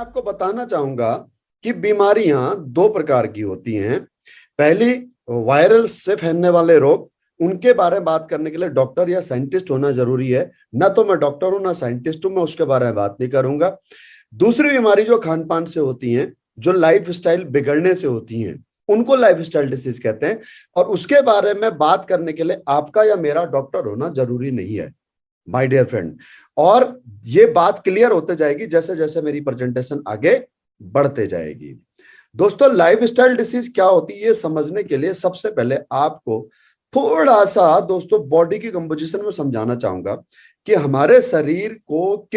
आपको बताना चाहूंगा कि बीमारियां दो प्रकार की होती हैं। पहली, वायरल से फैलने वाले रोग, उनके बारे में बात करने के लिए डॉक्टर या साइंटिस्ट होना जरूरी है। ना तो मैं डॉक्टर हूं ना साइंटिस्ट हूं, मैं उसके बारे में बात नहीं करूंगा। दूसरी बीमारी जो खान पान से होती हैं, जो लाइफ स्टाइल बिगड़ने से होती हैं, उनको लाइफ स्टाइल डिसीज कहते हैं। और उसके बारे में बात करने के लिए आपका या मेरा डॉक्टर होना जरूरी नहीं है, माय डियर फ्रेंड। और ये बात क्लियर होते जाएगी जैसे जैसे मेरी प्रेजेंटेशन आगे बढ़ते जाएगी। दोस्तों, लाइफस्टाइल डिसीज क्या होती है ये समझने के लिए सबसे पहले आपको थोड़ा सा दोस्तों बॉडी की कंपोजिशन में समझाना चाहूंगा कि हमारे शरीर को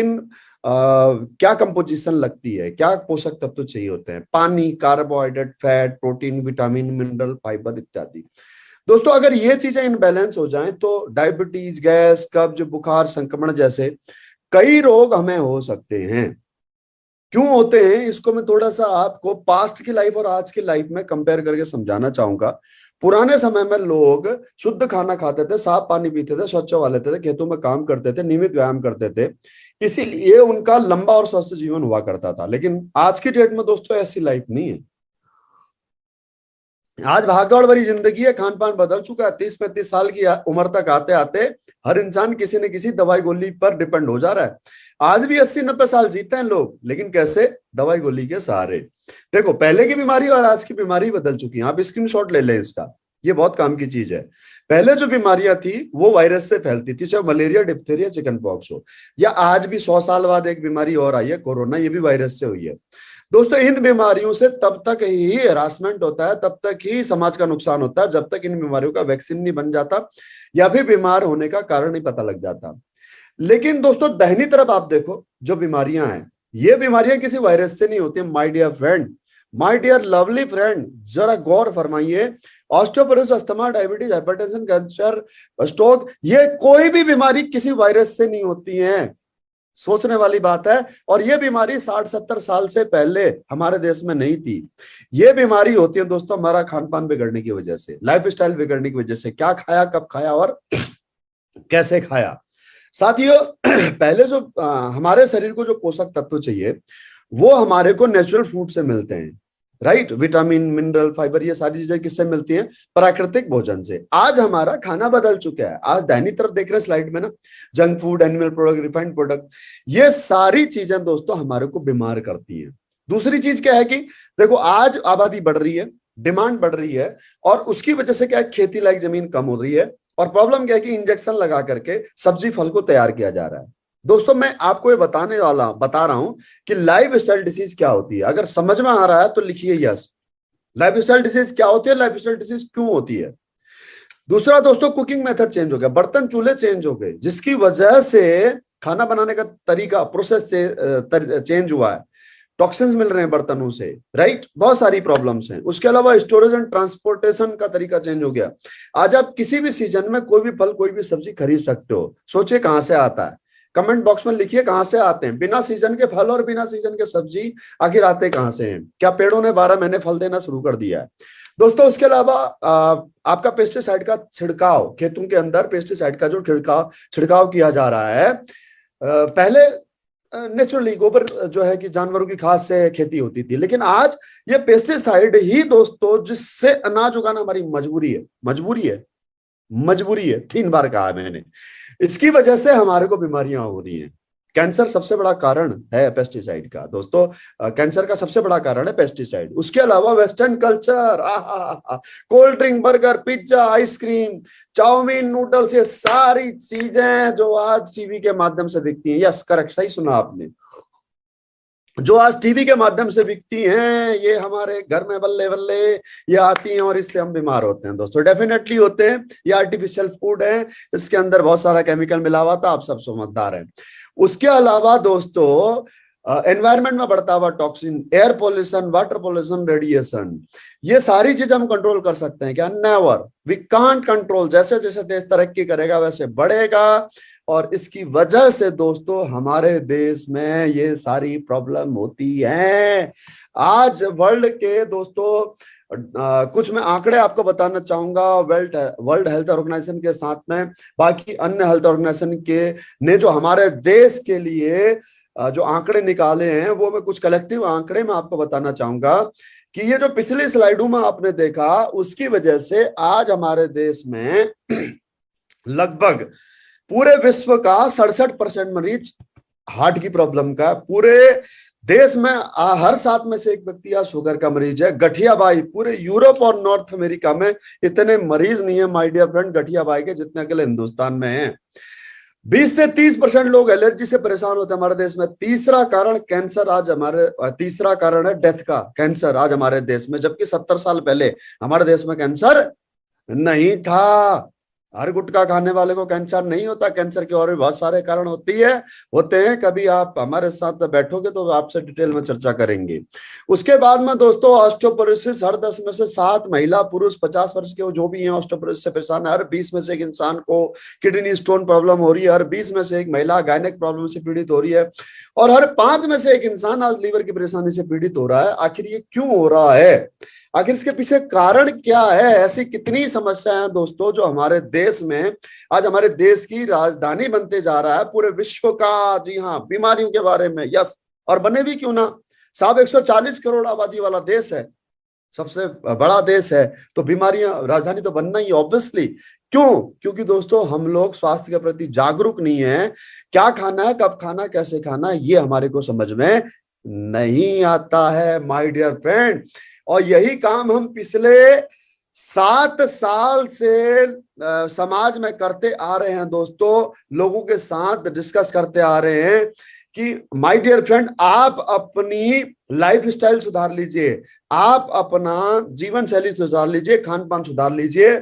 क्या कंपोजिशन लगती है, क्या पोषक तत्व चाहिए होते हैं। पानी, carbohydrate, fat, protein, vitamin, mineral, fibre इत्यादि। दोस्तों, अगर ये चीजें इनबैलेंस हो जाएं तो डायबिटीज, गैस, कब्ज, बुखार, संक्रमण जैसे कई रोग हमें हो सकते हैं। क्यों होते हैं इसको मैं थोड़ा सा आपको पास्ट की लाइफ और आज की लाइफ में कंपेयर करके समझाना चाहूंगा। पुराने समय में लोग शुद्ध खाना खाते थे, साफ पानी पीते थे, स्वच्छ हवा लेते थे, खेतों में काम करते थे, नियमित व्यायाम करते थे, इसीलिए उनका लंबा और स्वस्थ जीवन हुआ करता था। लेकिन आज की डेट में दोस्तों ऐसी लाइफ नहीं है। आज भागदौड़ भरी जिंदगी है, खान पान बदल चुका है। 30-35 साल की उम्र तक आते आते हर इंसान किसी न किसी दवाई गोली पर डिपेंड हो जा रहा है। आज भी 80-90 साल जीते हैं लोग, लेकिन कैसे? दवाई गोली के सहारे। देखो, पहले की बीमारी और आज की बीमारी बदल चुकी है। आप स्क्रीनशॉट ले लें इसका, ये बहुत काम की चीज है। पहले जो बीमारियां थी वो वायरस से फैलती थी, चाहे मलेरिया, डिप्थीरिया, चिकन पॉक्स हो, या आज भी 100 साल बाद एक बीमारी और आई है कोरोना, ये भी वायरस से हुई है। दोस्तों, इन बीमारियों से तब तक ही हरासमेंट होता है, तब तक ही समाज का नुकसान होता है, जब तक इन बीमारियों का वैक्सीन नहीं बन जाता या फिर बीमार होने का कारण नहीं पता लग जाता। लेकिन दोस्तों, दाहिनी तरफ आप देखो, जो बीमारियां हैं, ये बीमारियां किसी वायरस से नहीं होती। My dear friend, my dear lovely friend, जरा गौर फरमाइए। Osteoporosis, asthma, diabetes, hypertension, cancer, stroke, ये कोई भी बीमारी किसी वायरस से नहीं होती है। सोचने वाली बात है। और ये बीमारी 60-70 साल से पहले हमारे देश में नहीं थी। ये बीमारी होती है दोस्तों हमारा खान पान बिगड़ने की वजह से, लाइफ स्टाइल बिगड़ने की वजह से। क्या खाया, कब खाया और कैसे खाया। साथियों, पहले जो हमारे शरीर को जो पोषक तत्व चाहिए वो हमारे को नेचुरल फूड से मिलते हैं, राइट। विटामिन, मिनरल, फाइबर, ये सारी चीजें किससे मिलती हैं? प्राकृतिक भोजन से। आज हमारा खाना बदल चुका है। आज दाहिनी तरफ देख रहे हैं स्लाइड में ना, junk food, animal product, refined product, ये सारी चीजें दोस्तों हमारे को बीमार करती हैं। दूसरी चीज क्या है कि देखो, आज आबादी बढ़ रही है, डिमांड बढ़ रही है, और उसकी वजह से क्या है, खेती लायक जमीन कम हो रही है। और प्रॉब्लम क्या है कि इंजेक्शन लगा करके सब्जी फल को तैयार किया जा रहा है। दोस्तों, मैं आपको ये बता रहा हूं कि लाइफ स्टाइल डिसीज क्या होती है। अगर समझ में आ रहा है तो लिखिए यस। लाइफ स्टाइल डिसीज क्या होती है, लाइफ स्टाइल डिसीज क्यों होती है। दूसरा दोस्तों, कुकिंग मेथड चेंज हो गया, बर्तन चूल्हे चेंज हो गए, जिसकी वजह से खाना बनाने का तरीका, प्रोसेस चेंज हुआ है। टॉक्सिन्स मिल रहे हैं बर्तनों से, राइट। बहुत सारी प्रॉब्लम्स हैं। उसके अलावा स्टोरेज एंड ट्रांसपोर्टेशन का तरीका चेंज हो गया। आज आप किसी भी सीजन में कोई भी फल, कोई भी सब्जी खरीद सकते हो। सोचिए कहां से आता है, कमेंट बॉक्स में लिखिए कहां से आते हैं बिना सीजन के फल और बिना सीजन के सब्जी। आखिर आते कहां से हैं? क्या पेड़ों ने 12 महीने फल देना शुरू कर दिया है? दोस्तों, उसके अलावा आपका पेस्टिसाइड का छिड़काव, खेतों के अंदर पेस्टिसाइड का जो छिड़काव किया जा रहा है, पहले नेचुरली गोबर जो है कि जानवरों की खाद से खेती होती थी, लेकिन आज ये पेस्टिसाइड ही दोस्तों, जिससे अनाज उगाना हमारी मजबूरी है, मजबूरी है, 3 बार कहा मैंने। इसकी वजह से हमारे को बीमारियां हो रही हैं। कैंसर सबसे बड़ा कारण है पेस्टिसाइड का दोस्तों। कैंसर का सबसे बड़ा कारण है पेस्टिसाइड। उसके अलावा western culture, cold drink, burger, pizza, ice cream, chow mein, noodles, ये सारी चीजें जो आज टीवी के माध्यम से बिकती हैं, यस करेक्ट, सही सुना आपने, जो आज टीवी के माध्यम से बिकती हैं, ये हमारे घर में बल्ले बल्ले ये आती हैं और इससे हम बीमार होते हैं दोस्तों। डेफिनेटली होते हैं। ये आर्टिफिशियल फूड है, इसके अंदर बहुत सारा केमिकल मिला हुआ था, आप सब समझदार हैं। उसके अलावा दोस्तों, एनवायरनमेंट में बढ़ता हुआ toxin, air pollution, water pollution, radiation, ये सारी चीज हम कंट्रोल कर सकते हैं क्या? Never, we can't control. जैसे जैसे देश तरक्की करेगा वैसे बढ़ेगा, और इसकी वजह से दोस्तों हमारे देश में ये सारी प्रॉब्लम होती है। आज वर्ल्ड के दोस्तों कुछ मैं आंकड़े आपको बताना चाहूंगा। वर्ल्ड हेल्थ ऑर्गेनाइजेशन के साथ में बाकी अन्य हेल्थ ऑर्गेनाइजेशन के ने जो हमारे देश के लिए जो आंकड़े निकाले हैं वो मैं कुछ कलेक्टिव आंकड़े मैं आपको बताना चाहूंगा कि ये जो पिछली स्लाइडों में आपने देखा उसकी वजह से आज हमारे देश में लगभग पूरे विश्व का 67% मरीज हार्ट की प्रॉब्लम का, पूरे देश में हर 7 में से एक व्यक्ति या शुगर का मरीज है। गठियाबाई, पूरे यूरोप और नॉर्थ अमेरिका में इतने मरीज नहीं है माय डियर फ्रेंड गठियाबाई के जितने अकेले हिंदुस्तान में हैं। 20 से 30% लोग एलर्जी से परेशान होते हैं हमारे देश में। तीसरा कारण कैंसर, आज हमारे तीसरा कारण है डेथ का, कैंसर आज हमारे देश में, जबकि 70 साल पहले हमारे देश में कैंसर नहीं था। हर गुटखा खाने वाले को कैंसर नहीं होता। कैंसर के और भी बहुत सारे कारण होते हैं। कभी आप हमारे साथ बैठोगे तो आपसे डिटेल में चर्चा करेंगे। उसके बाद में दोस्तों ऑस्टियोपोरोसिस, हर 10 में से 7 महिला पुरुष 50 वर्ष के जो भी हैं ऑस्टियोपोरोसिस से परेशान है। हर 20 में से एक इंसान को किडनी स्टोन प्रॉब्लम हो रही है। हर 20 में से एक महिला गायनेक प्रॉब्लम से पीड़ित हो रही है और हर 5 में से एक इंसान आज लीवर की परेशानी से पीड़ित हो रहा है। आखिर ये क्यों हो रहा है? आखिर इसके पीछे कारण क्या है? ऐसी कितनी समस्याएं हैं दोस्तों जो हमारे देश में आज हमारे देश की राजधानी बनते जा रहा है पूरे विश्व का। जी हाँ, बीमारियों के बारे में। यस, और बने भी क्यों ना साहब, 140 करोड़ आबादी वाला देश है, सबसे बड़ा देश है, तो बीमारियां, राजधानी तो बनना ही ऑब्वियसली। क्यों? क्योंकि दोस्तों हम लोग स्वास्थ्य के प्रति जागरूक नहीं है। क्या खाना है, कब खाना, कैसे खाना, ये हमारे को समझ में नहीं आता है माय डियर फ्रेंड। और यही काम हम पिछले 7 साल से समाज में करते आ रहे हैं दोस्तों, लोगों के साथ डिस्कस करते आ रहे हैं कि माय डियर फ्रेंड आप अपनी लाइफ स्टाइल सुधार लीजिए, आप अपना जीवन शैली सुधार लीजिए, खान पान सुधार लीजिए।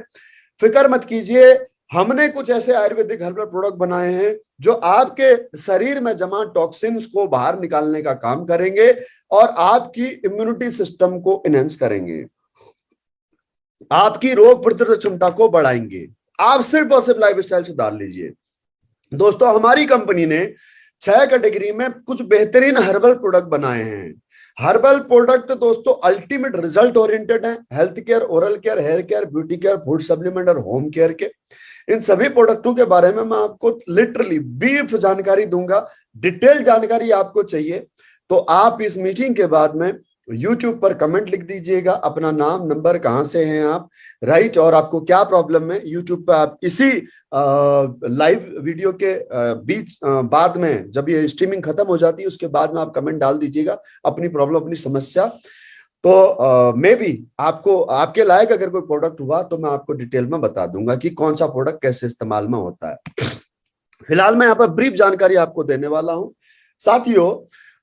फिक्र मत कीजिए, हमने कुछ ऐसे आयुर्वेदिक हर्बल प्रोडक्ट बनाए हैं जो आपके शरीर में जमा टॉक्सिन्स को बाहर निकालने का काम करेंगे और आपकी इम्यूनिटी सिस्टम को एनहांस करेंगे, आपकी रोग प्रतिरोधक क्षमता को बढ़ाएंगे। आप सिर्फ और सिर्फ लाइफ स्टाइल सुधार लीजिए। दोस्तों हमारी कंपनी ने 6 कैटेगरी में कुछ बेहतरीन हर्बल प्रोडक्ट बनाए हैं। हर्बल प्रोडक्ट दोस्तों अल्टीमेट रिजल्ट ओरिएंटेड है, health care, oral care, hair care, beauty care, food supplement और होम केयर के। इन सभी प्रोडक्टों के बारे में मैं आपको लिटरली ब्रीफ जानकारी दूंगा। डिटेल जानकारी आपको चाहिए तो आप इस मीटिंग के बाद में YouTube पर कमेंट लिख दीजिएगा, अपना नाम, नंबर, कहां से हैं आप, राइट, और आपको क्या प्रॉब्लम है। YouTube पर आप इसी लाइव वीडियो के बीच बाद में जब ये स्ट्रीमिंग खत्म हो जाती है उसके बाद में आप कमेंट डाल दीजिएगा अपनी प्रॉब्लम, अपनी समस्या। तो मे बी आपको आपके लायक अगर कोई प्रोडक्ट हुआ तो मैं आपको डिटेल में बता दूंगा कि कौन सा प्रोडक्ट कैसे इस्तेमाल में होता है। फिलहाल मैं यहाँ पर ब्रीफ जानकारी आपको देने वाला हूँ। साथियों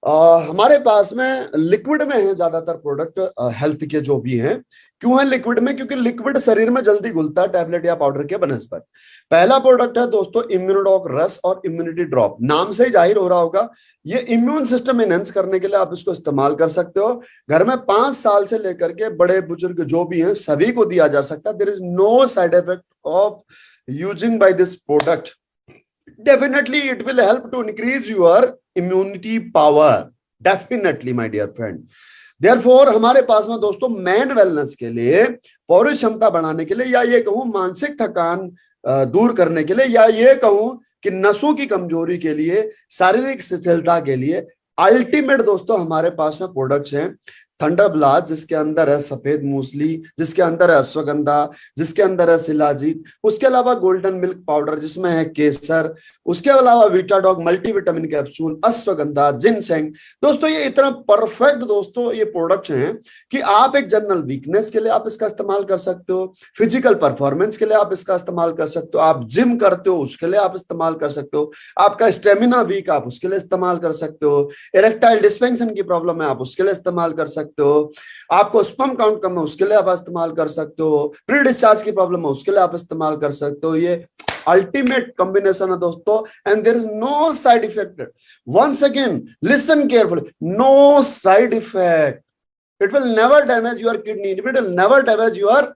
हमारे पास में लिक्विड में है ज्यादातर प्रोडक्ट हेल्थ के जो भी हैं। क्यों है लिक्विड में? क्योंकि लिक्विड शरीर में जल्दी घुलता है टैबलेट या पाउडर के बनस्पत। पहला प्रोडक्ट है दोस्तों इम्यूनोडॉक रस और इम्यूनिटी ड्रॉप। नाम से ही जाहिर हो रहा होगा ये इम्यून सिस्टम एनहांस करने के लिए आप इसको इस्तेमाल कर सकते हो। घर में 5 साल से लेकर के बड़े बुजुर्ग जो भी हैं सभी को दिया जा सकता है। There is no side effect of using by this product. Definitely it will help to increase your immunity power, definitely my dear friend. Therefore हमारे पास में दोस्तों मैन वेलनेस के लिए, पौरुष क्षमता बढ़ाने के लिए, या ये कहूं मानसिक थकान दूर करने के लिए, या ये कहूं कि नसों की कमजोरी के लिए, शारीरिक शिथिलता के लिए अल्टीमेट दोस्तों हमारे पास में प्रोडक्ट्स हैं। थंडर ब्लास्ट जिसके अंदर है सफेद मूसली, जिसके अंदर है अश्वगंधा, जिसके अंदर है शिलाजीत, उसके अलावा गोल्डन मिल्क पाउडर जिसमें है केसर, उसके अलावा विटाडॉग मल्टीविटामिन कैप्सूल, अश्वगंधा, जिनसेंग। दोस्तों ये इतना परफेक्ट दोस्तों ये प्रोडक्ट्स हैं कि आप एक जनरल वीकनेस के लिए आप इसका इस्तेमाल कर सकते हो, फिजिकल परफॉर्मेंस के लिए आप इसका इस्तेमाल कर सकते हो, आप जिम करते हो उसके लिए आप इस्तेमाल कर सकते हो, आपका स्टेमिना वीक आप उसके लिए इस्तेमाल कर सकते हो, इरेक्टाइल डिस्फंक्शन की प्रॉब्लम है आप उसके लिए इस्तेमाल कर सकते हो, आपको स्पर्म काउंट कम है उसके लिए आप इस्तेमाल कर सकते हो, प्री डिस्चार्ज की प्रॉब्लम है उसके लिए आप इस्तेमाल कर सकते हो। ये अल्टीमेट कॉम्बिनेशन है दोस्तों and there is no side effect. Once again listen carefully, no side effect. It will never damage your kidney, it will never damage your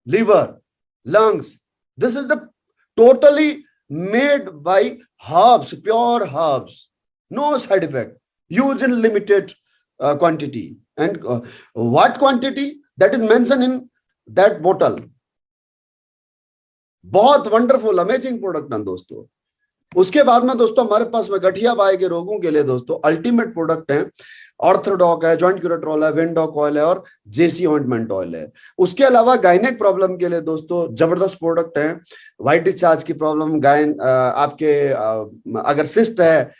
liver, lungs. This is the totally made by herbs, pure herbs, no side effect, used in limited quantity. And what quantity that is mentioned in that bottle. बहुत wonderful amazing product ना दोस्तों। उसके बाद में दोस्तों हमारे पास में गठिया बाय के रोगों के लिए दोस्तों अल्टीमेट प्रोडक्ट है, ऑर्थोडॉक है, जॉइंट क्यूरेट्रोल है, विंडॉक ऑयल है और जेसी ऑइंटमेंट ऑयल है। उसके अलावा गायनेक प्रॉब्लम के लिए दोस्तों जबरदस्त प्रोडक्ट है, व्हाइट डिस्चार्ज की प्रॉब्लम, गायन आपके अगर सिस्ट है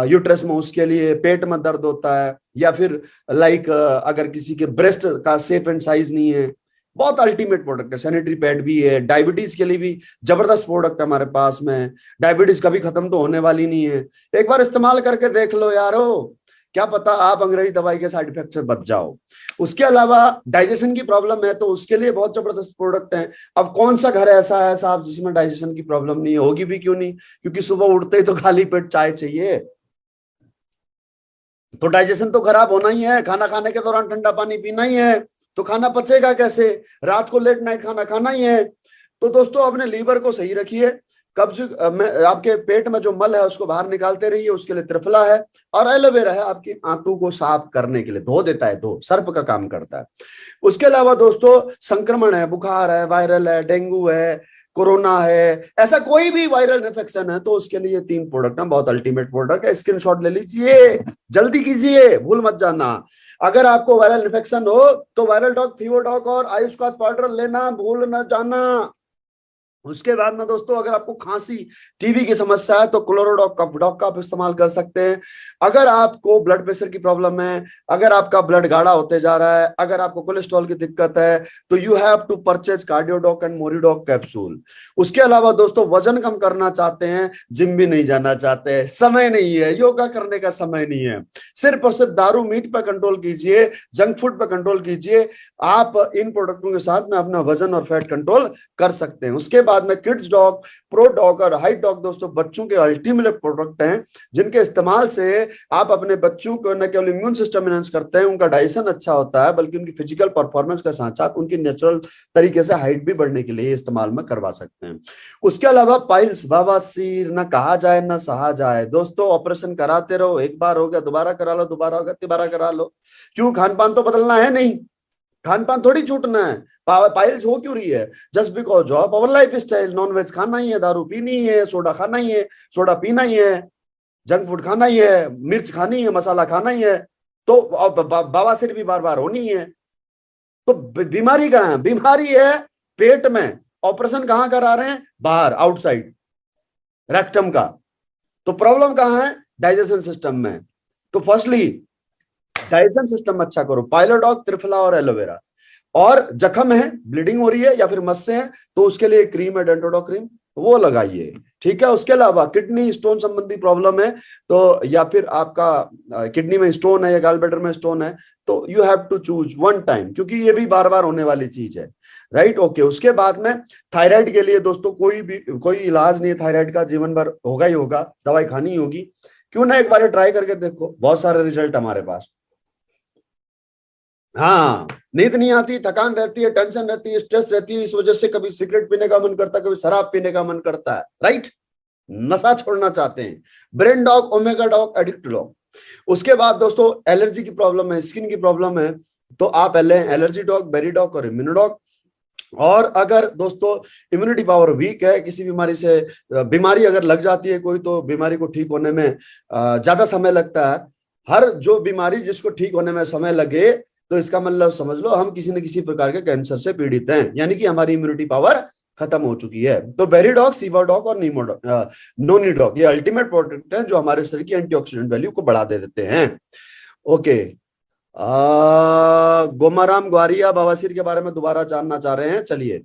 यूट्रस में, उसके लिए, पेट में दर्द होता है, या फिर लाइक अगर किसी के ब्रेस्ट का शेप एंड साइज नहीं है, बहुत अल्टीमेट प्रोडक्ट है। सैनिटरी पैड भी है, डायबिटीज के लिए भी जबरदस्त प्रोडक्ट है हमारे पास में। डायबिटीज कभी खत्म तो होने वाली नहीं है, एक बार इस्तेमाल करके देख लो यारो, क्या पता आप अंग्रेजी दवाई के साइड इफेक्ट से बच जाओ। उसके अलावा डाइजेशन की प्रॉब्लम है तो उसके लिए बहुत जबरदस्त प्रोडक्ट है। अब कौन सा घर ऐसा है साहब जिसमें डाइजेशन की प्रॉब्लम नहीं होगी, भी क्यों नहीं, क्योंकि सुबह उठते ही तो खाली पेट चाय चाहिए, तो डाइजेशन तो खराब होना ही है, खाना खाने के दौरान ठंडा पानी पीना ही है, तो खाना पचेगा कैसे, रात को लेट नाइट खाना खाना ही है। तो दोस्तों अपने लीवर को सही रखिए, कब्ज में आपके पेट में जो मल है उसको बाहर निकालते रहिए, उसके लिए त्रिफला है, और एलोवेरा है आपकी आंतों को साफ करने के लिए, धो देता है, धो सर्प का काम करता है। उसके अलावा दोस्तों संक्रमण है, बुखार है, वायरल है, डेंगू है, कोरोना है, ऐसा कोई भी वायरल इन्फेक्शन है तो उसके लिए 3 प्रोडक्ट है, बहुत अल्टीमेट प्रोडक्ट है। स्क्रीनशॉट ले लीजिए, जल्दी कीजिए, भूल मत जाना। अगर आपको वायरल इन्फेक्शन हो तो वायरल डॉग, फीवर डॉग और आयुष्कात पाउडर लेना भूल न जाना। उसके बाद में दोस्तों अगर आपको खांसी, टीबी की समस्या है तो क्लोरोडॉक कफ डॉग का आप इस्तेमाल कर सकते हैं। अगर आपको ब्लड प्रेशर की प्रॉब्लम है, अगर आपका ब्लड गाढ़ा होते जा रहा है, अगर आपको कोलेस्ट्रॉल की दिक्कत है, तो you have to purchase Cardiodoc and Moridoc capsule. उसके अलावा दोस्तों वजन कम करना चाहते हैं, जिम भी नहीं जाना चाहते, समय नहीं है, योगा करने का समय नहीं है, सिर्फ और सिर्फ दारू मीट पर कंट्रोल कीजिए, जंक फूड पर कंट्रोल कीजिए, आप इन प्रोडक्टों के साथ में अपना वजन और फैट कंट्रोल कर सकते हैं। उसके बाद में किड्स डॉग, प्रो डॉग और हाइट डॉग दोस्तों बच्चों के अल्टीमेट प्रोडक्ट हैं, जिनके इस्तेमाल से आप अपने बच्चों को न केवल इम्यून सिस्टम एनहांस करते हैं, उनका डाइजेशन अच्छा होता है, बल्कि उनकी फिजिकल परफॉर्मेंस के साथ साथ उनकी नेचुरल तरीके से हाइट भी बढ़ने के लिए इस्तेमाल में करवा सकते हैं। उसके अलावा पाइल्स, बवासीर, न कहा जाए न सहा जाए दोस्तों, ऑपरेशन कराते रहो, एक बार हो गया दोबारा करा लो, दोबारा हो गया दोबारा करा लो, क्यों, खान पान तो बदलना है नहीं, खान पान थोड़ी छूटना है। पाइल्स हो क्यों रही है, just because of our lifestyle, non veg खाना ही है, दारू पीनी ही है, सोडा खाना ही है, सोडा पीना ही है, जंक फूड खाना ही है, मिर्च खानी है, मसाला खाना ही है, तो बवासीर भी बार बार होनी है। तो बीमारी कहाँ है, बीमारी है पेट में, ऑपरेशन कहाँ करा रहे हैं, बाहर, आउटसाइड रेक्टम का। तो प्रॉब्लम कहाँ है, डाइजेशन सिस्टम में। तो फर्स्टली डाइजेशन सिस्टम अच्छा करो, पाइलोडॉग, त्रिफला और एलोवेरा। और जख्म है, ब्लीडिंग हो रही है या फिर मस्से हैं, तो उसके लिए क्रीम है, डेंटोडॉक क्रीम, वो लगाइए, ठीक है। उसके अलावा किडनी स्टोन संबंधी प्रॉब्लम है तो, या फिर आपका किडनी में स्टोन है या गॉलब्लैडर में स्टोन है, तो you have to choose one time, क्योंकि ये भी बार बार होने वाली चीज है, राइट, ओके। उसके बाद में थायराइड के लिए दोस्तों कोई इलाज नहीं है, थायराइड का जीवन भर होगा ही होगा, दवाई खानी ही होगी, क्यों ना एक बार ट्राई करके देखो, बहुत सारे रिजल्ट हमारे पास। हाँ, नींद नहीं आती, थकान रहती है, टेंशन रहती है, स्ट्रेस रहती है, इस वजह से कभी सिगरेट पीने का मन करता है, कभी शराब पीने का मन करता है, राइट, नशा छोड़ना चाहते हैं, brain dog, omega dog, addict dog. उसके बाद दोस्तों एलर्जी की प्रॉब्लम है, स्किन की प्रॉब्लम है, तो आप पहले एलर्जी डॉग, बेरी डॉग और इम्यूनोडॉग। और अगर दोस्तों इम्यूनिटी पावर वीक है, किसी बीमारी से, बीमारी अगर लग जाती है कोई, तो बीमारी को ठीक होने में ज्यादा समय लगता है। हर जो बीमारी जिसको ठीक होने में समय लगे, तो इसका मतलब समझ लो हम किसी न किसी प्रकार के कैंसर से पीड़ित हैं, यानी कि हमारी इम्यूनिटी पावर खत्म हो चुकी है। तो बेरी डॉग, सीवा डॉग और नोनी डॉग, ये अल्टीमेट प्रोडक्ट है जो हमारे शरीर की एंटीऑक्सीडेंट वैल्यू को बढ़ा दे देते हैं। ओके, गोमाराम ग्वारिया बवासीर के बारे में दोबारा जानना चाह रहे हैं, चलिए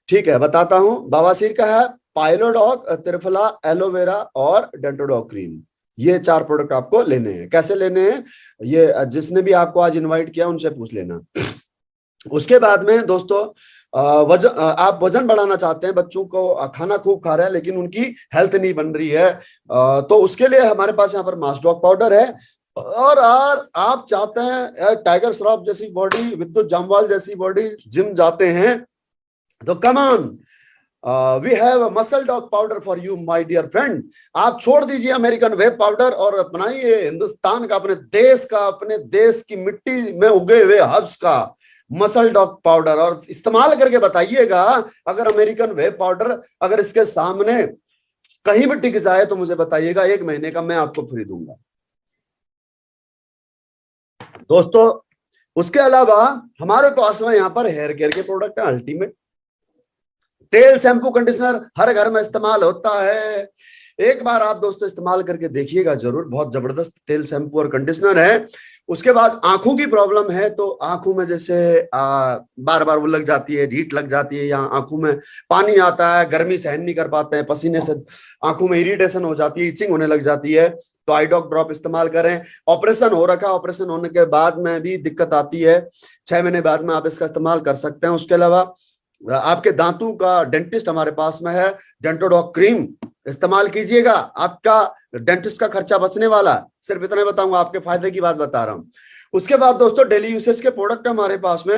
ठीक है बताता हूं। बवासीर का है पाइलोडॉग, त्रिफला, एलोवेरा और डेंटोडॉग क्रीम, ये 4 प्रोडक्ट आपको लेने हैं। कैसे लेने हैं, ये जिसने भी आपको आज इनवाइट किया उनसे पूछ लेना। उसके बाद में दोस्तों आप वजन बढ़ाना चाहते हैं, बच्चों को खाना खूब खा रहे हैं लेकिन उनकी हेल्थ नहीं बन रही है, तो उसके लिए हमारे पास यहाँ पर मास्डॉक पाउडर है। और आप चाहते हैं टाइगर श्रॉफ जैसी बॉडी, विद्युत जामवाल जैसी बॉडी, जिम जाते हैं, तो come on, we have muscle dog powder for you my dear friend. आप छोड़ दीजिए अमेरिकन वेब पाउडर और अपनाइए हिंदुस्तान का, अपने देश का, अपने देश की मिट्टी में उगे हुए हर्ब्स का मसल डॉग पाउडर, और इस्तेमाल करके बताइएगा अगर अमेरिकन वेब पाउडर, अगर इसके सामने कहीं भी टिक जाए तो मुझे बताइएगा, 1 महीने का मैं आपको फ्री दूंगा दोस्तों। उसके अलावा हमारे पास में यहाँ पर हेयर केयर के प्रोडक्ट है अल्टीमेट। तेल, शैम्पू, कंडीशनर हर घर में इस्तेमाल होता है। एक बार आप दोस्तों इस्तेमाल करके देखिएगा जरूर, बहुत जबरदस्त तेल, शैम्पू और कंडीशनर है। उसके बाद आंखों की प्रॉब्लम है तो आंखों में जैसे बार बार वो लग जाती है, हीट लग जाती है, या आंखों में पानी आता है, गर्मी सहन नहीं कर पाते हैं, पसीने से आंखों में इरिटेशन हो जाती है, इचिंग होने लग जाती है, तो आई ड्रॉप ड्रॉप इस्तेमाल करें। ऑपरेशन हो रखा है, ऑपरेशन होने के बाद में भी दिक्कत आती है, 6 महीने बाद में आप इसका इस्तेमाल कर सकते हैं। उसके अलावा आपके दांतों का डेंटिस्ट हमारे पास में है, डेंटोडॉक क्रीम इस्तेमाल कीजिएगा, आपका डेंटिस्ट का खर्चा बचने वाला। सिर्फ इतना बताऊंगा, आपके फायदे की बात बता रहा हूं। उसके बाद दोस्तों डेली यूसेज के प्रोडक्ट हमारे पास में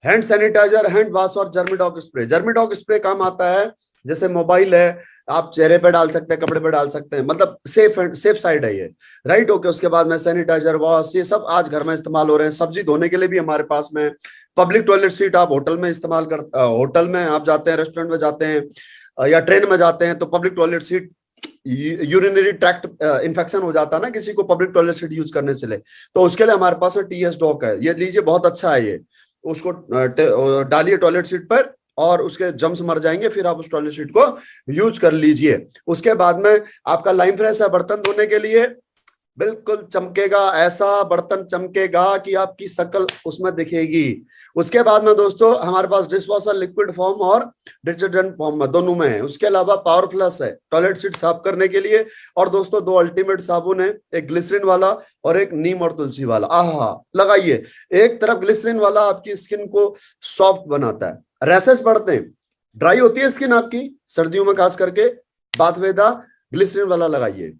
हैंड सैनिटाइजर, हैंड वॉश और जर्मीडॉक स्प्रे। जर्मीडॉक स्प्रे काम आता है, जैसे मोबाइल है आप चेहरे पे डाल सकते हैं, कपड़े पे डाल सकते हैं, मतलब सेफ साइड है ये, राइट। ओके। उसके बाद में सैनिटाइजर, वॉश, ये सब आज घर में इस्तेमाल हो रहे हैं। सब्जी धोने के लिए भी हमारे पास में पब्लिक टॉयलेट सीट आप होटल में इस्तेमाल कर, होटल में आप जाते हैं, रेस्टोरेंट में जाते हैं या ट्रेन में जाते हैं, तो public toilet seat, urinary tract infection हो जाता है ना किसी को पब्लिक टॉयलेट सीट यूज करने से ले, तो उसके लिए हमारे पास टीएस डॉक है, ये लीजिए, बहुत अच्छा है ये। उसको डालिए टॉयलेट सीट पर और उसके जम्स मर जाएंगे, फिर आप उस टॉयलेट सीट को यूज कर लीजिए। उसके बाद में आपका लाइम फ्रेश है बर्तन धोने के लिए, बिल्कुल चमकेगा, ऐसा बर्तन चमकेगा कि आपकी शक्ल उसमें दिखेगी। उसके बाद में दोस्तों हमारे पास डिश वॉशर लिक्विड फॉर्म और डिटर्जेंट फॉर्म में, दोनों में है। उसके अलावा पावर प्लस है टॉयलेट सीट साफ करने के लिए। और दोस्तों 2 अल्टीमेट साबुन है, एक ग्लिसरीन वाला और एक नीम और तुलसी वाला। आहा, लगाइए। एक तरफ ग्लिसरीन वाला आपकी स्किन को सॉफ्ट बनाता है, रैसेस बढ़ते हैं, ड्राई होती है स्किन आपकी सर्दियों में खास करके, बात वेदा, ग्लिसरीन वाला लगाइए।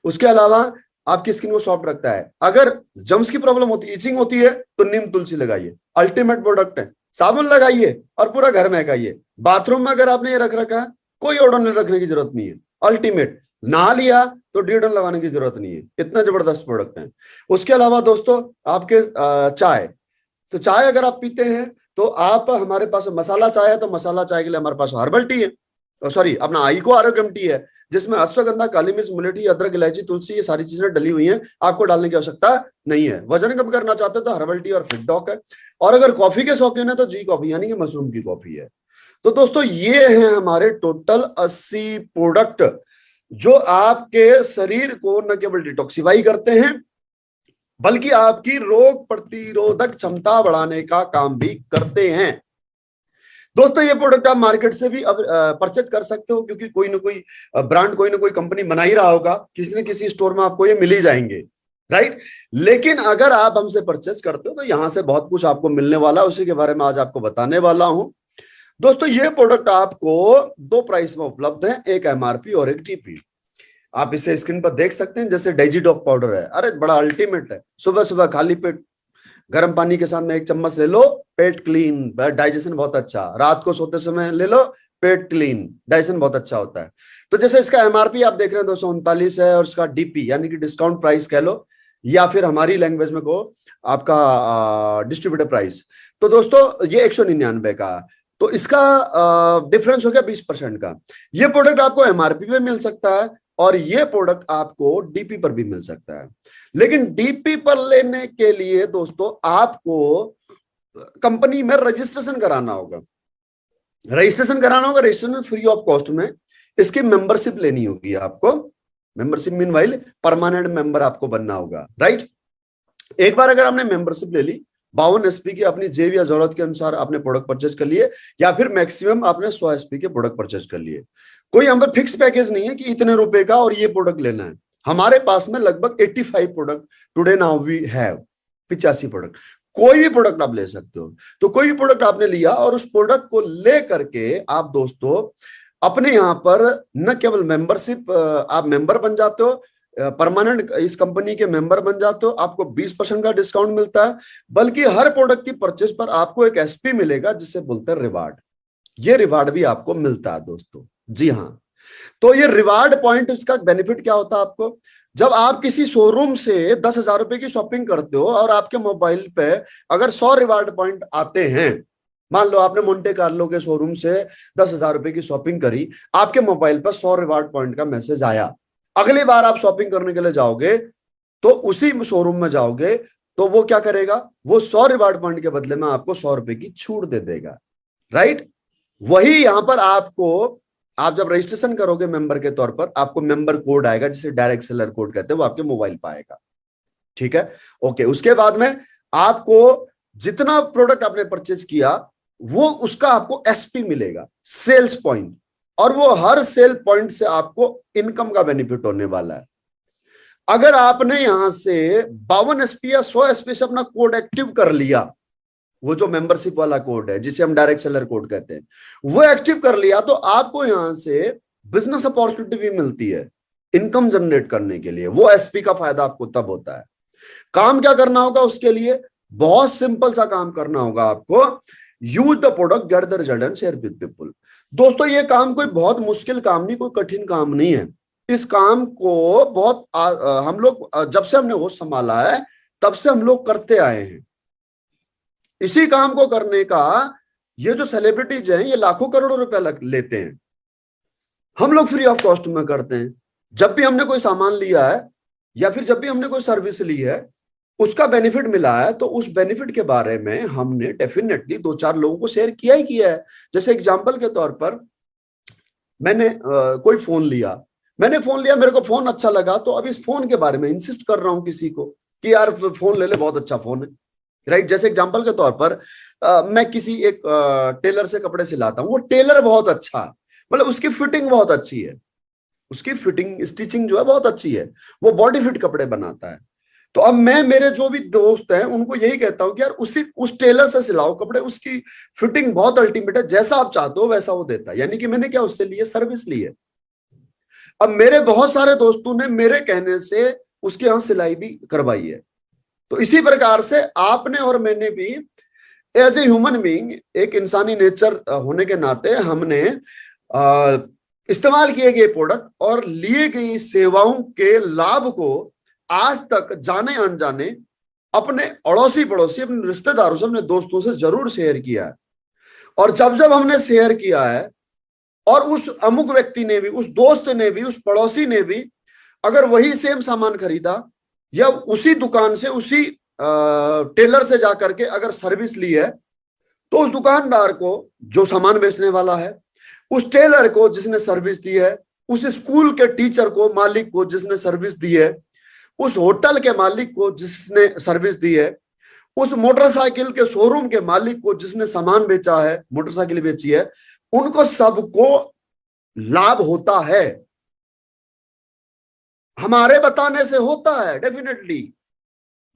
उसके अलावा आपकी स्किन को सॉफ्ट रखता है। अगर जम्स की प्रॉब्लम होती है, इचिंग होती है, तो नीम तुलसी लगाइए, अल्टीमेट प्रोडक्ट है। साबुन लगाइए और पूरा घर महकाइए। बाथरूम में अगर आपने ये रख रखा है, कोई ओडोनिल रखने की जरूरत नहीं है, अल्टीमेट। नहा लिया तो डिओड्रेंट लगाने की जरूरत नहीं है, इतना जबरदस्त प्रोडक्ट है। उसके अलावा दोस्तों आपके चाय, तो चाय अगर आप पीते हैं तो आप, हमारे पास मसाला चाय है, तो मसाला चाय के लिए हमारे पास हर्बल टी है, सॉरी अपना आईको आरोग्यम टी है, जिसमें अश्वगंधा, काली मिर्च, मुलेठी, अदरक, इलायची, तुलसी, ये सारी चीजें डली हुई हैं, आपको डालने की आवश्यकता नहीं है। वजन कम करना चाहते हो तो हर्बल टी और फिटडॉक है। और अगर कॉफी के शौकीन है तो जी कॉफी, यानी कि मशरूम की कॉफी है। तो दोस्तों ये हैं हमारे टोटल 80 प्रोडक्ट, जो आपके शरीर को न केवल डिटॉक्सिफाई करते हैं बल्कि आपकी रोग प्रतिरोधक क्षमता बढ़ाने का काम भी करते हैं। दोस्तों ये प्रोडक्ट आप मार्केट से भी अब परचेज कर सकते हो, क्योंकि कोई ना कोई ब्रांड, कोई ना कोई कंपनी बना ही रहा होगा, किसी न किसी स्टोर में आपको ये मिल ही जाएंगे, राइट। लेकिन अगर आप हमसे परचेज करते हो तो यहां से बहुत कुछ आपको मिलने वाला है, उसी के बारे में आज आपको बताने वाला हूं। दोस्तों ये प्रोडक्ट आपको 2 प्राइस में उपलब्ध है, एक एमआरपी और एक टीपी। आप इसे स्क्रीन पर देख सकते हैं, जैसे डेजीडॉक पाउडर है, अरे बड़ा अल्टीमेट है। सुबह सुबह खाली पेट गर्म पानी के साथ में 1 चम्मच ले लो, पेट क्लीन, डाइजेशन बहुत अच्छा। रात को सोते समय ले लो, पेट क्लीन, डाइजेशन बहुत अच्छा होता है। तो जैसे इसका एमआरपी आप देख रहे हैं 239 है, और उसका डीपी यानी कि डिस्काउंट प्राइस कह लो, या फिर हमारी लैंग्वेज में को आपका डिस्ट्रीब्यूटर प्राइस, तो दोस्तों ये 199 का। तो इसका डिफरेंस हो गया 20% का। ये प्रोडक्ट आपको एमआरपी पे मिल सकता है और ये प्रोडक्ट आपको डीपी पर भी मिल सकता है। लेकिन डीपी पर लेने के लिए दोस्तों आपको कंपनी में रजिस्ट्रेशन कराना होगा, रजिस्ट्रेशन फ्री ऑफ कॉस्ट में इसकी मेंबरशिप लेनी होगी आपको। मेंबरशिप मीनवाइल परमानेंट मेंबर आपको बनना होगा, राइट। एक बार अगर आपने मेंबरशिप ले ली, 52 एसपी की अपनी जेब या जरूरत के अनुसार आपने प्रोडक्ट परचेज कर लिए, या फिर मैक्सिमम आपने 100 एसपी के प्रोडक्ट परचेज कर लिए। कोई हम पर फिक्स पैकेज नहीं है कि इतने रुपए का और ये प्रोडक्ट लेना है। हमारे पास में लगभग 85 product today now we have, 85 product, कोई भी प्रोडक्ट आप ले सकते हो। तो कोई भी प्रोडक्ट आपने लिया और उस प्रोडक्ट को ले करके आप दोस्तों अपने यहाँ पर न केवल मेंबरशिप, आप मेंबर बन जाते हो, परमानेंट इस कंपनी के मेंबर बन जाते हो, आपको 20% का डिस्काउंट मिलता है, बल्कि हर प्रोडक्ट की परचेज पर आपको एक एसपी मिलेगा, जिसे बोलते हैं रिवार्ड। ये रिवार्ड भी आपको मिलता है दोस्तों, जी हाँ। तो ये रिवार्ड पॉइंट, इसका बेनिफिट क्या होता है आपको, जब आप किसी शोरूम से 10,000 रुपए की शॉपिंग करते हो और आपके मोबाइल पे अगर 100 रिवार्ड पॉइंट आते हैं, मान लो आपने मोंटे कार्लो के शोरूम से 10,000 रुपए की शॉपिंग करी, आपके मोबाइल पर 100 रिवार्ड पॉइंट का मैसेज आया। अगली बार आप शॉपिंग करने के लिए जाओगे तो उसी शोरूम में जाओगे तो वो क्या करेगा, वो 100 रिवार्ड पॉइंट के बदले में आपको 100 रुपए की छूट दे देगा, राइट। वही यहां पर आपको, आप जब रजिस्ट्रेशन करोगे मेंबर के तौर पर, आपको मेंबर कोड आएगा जिसे डायरेक्ट सेलर कोड कहते हैं, वो आपके मोबाइल पर आएगा, ठीक है। ओके, उसके बाद में आपको जितना प्रोडक्ट आपने परचेज किया वो उसका आपको एसपी मिलेगा, सेल्स पॉइंट, और वो हर सेल पॉइंट से आपको इनकम का बेनिफिट होने वाला है। अगर आपने यहां से 52 एसपी या 100 एसपी से अपना कोड एक्टिव कर लिया, वो जो मेंबरशिप वाला कोड है जिसे हम डायरेक्ट सेलर कोड कहते हैं, वो एक्टिव कर लिया तो आपको यहां से बिजनेस अपॉर्चुनिटी भी मिलती है इनकम जनरेट करने के लिए। वो एसपी का फायदा आपको तब होता है। काम क्या करना होगा उसके लिए, बहुत सिंपल सा काम करना होगा आपको, use the product, get the result and share with people. दोस्तों ये काम कोई बहुत मुश्किल काम नहीं, कोई कठिन काम नहीं है। इस काम को बहुत हम लोग जब से हमने होश संभाला है तब से हम लोग करते आए हैं। इसी काम को करने का ये जो सेलिब्रिटीज हैं ये लाखों करोड़ों रुपए लेते हैं, हम लोग फ्री ऑफ कॉस्ट में करते हैं। जब भी हमने कोई सामान लिया है या फिर जब भी हमने कोई सर्विस ली है, उसका बेनिफिट मिला है, तो उस बेनिफिट के बारे में हमने डेफिनेटली 2-4 लोगों को शेयर किया ही किया है। जैसे एग्जांपल के तौर पर मैंने कोई फोन लिया, मेरे को फोन अच्छा लगा, तो अब इस फोन के बारे में इंसिस्ट कर रहा हूं किसी को कि यार फोन ले ले, बहुत अच्छा फोन है, राइट। जैसे एग्जांपल के तौर पर मैं किसी एक टेलर से कपड़े सिलाता हूँ, वो टेलर बहुत अच्छा है, मतलब उसकी फिटिंग बहुत अच्छी है, उसकी फिटिंग स्टिचिंग जो है बहुत अच्छी है, वो बॉडी फिट कपड़े बनाता है। तो अब मैं मेरे जो भी दोस्त हैं उनको यही कहता हूं कि यार उस टेलर से सिलाओ कपड़े, उसकी फिटिंग बहुत अल्टीमेट है, जैसा आप चाहते हो वैसा वो देता है। यानी कि मैंने क्या उससे लिए, सर्विस ली है। अब मेरे बहुत सारे दोस्तों ने मेरे कहने से उसके यहां सिलाई भी करवाई है। तो इसी प्रकार से आपने और मैंने भी एज ए ह्यूमन बीइंग, एक इंसानी नेचर होने के नाते, हमने इस्तेमाल किए गए प्रोडक्ट और लिए गई सेवाओं के लाभ को आज तक जाने अनजाने अपने अड़ोसी पड़ोसी, अपने रिश्तेदारों से, अपने दोस्तों से जरूर शेयर किया है। और जब जब हमने शेयर किया है और उस अमुक व्यक्ति ने भी, उस दोस्त ने भी, उस पड़ोसी ने भी अगर वही सेम सामान खरीदा या उसी दुकान से, उसी टेलर से जाकर के अगर सर्विस ली है, तो उस दुकानदार को जो सामान बेचने वाला है, उस टेलर को जिसने सर्विस दी है, उस स्कूल के टीचर को, मालिक को जिसने सर्विस दी है, उस होटल के मालिक को जिसने सर्विस दी है, उस मोटरसाइकिल के शोरूम के मालिक को जिसने सामान बेचा है, मोटरसाइकिल बेची है, उनको सबको लाभ होता है। हमारे बताने से होता है डेफिनेटली,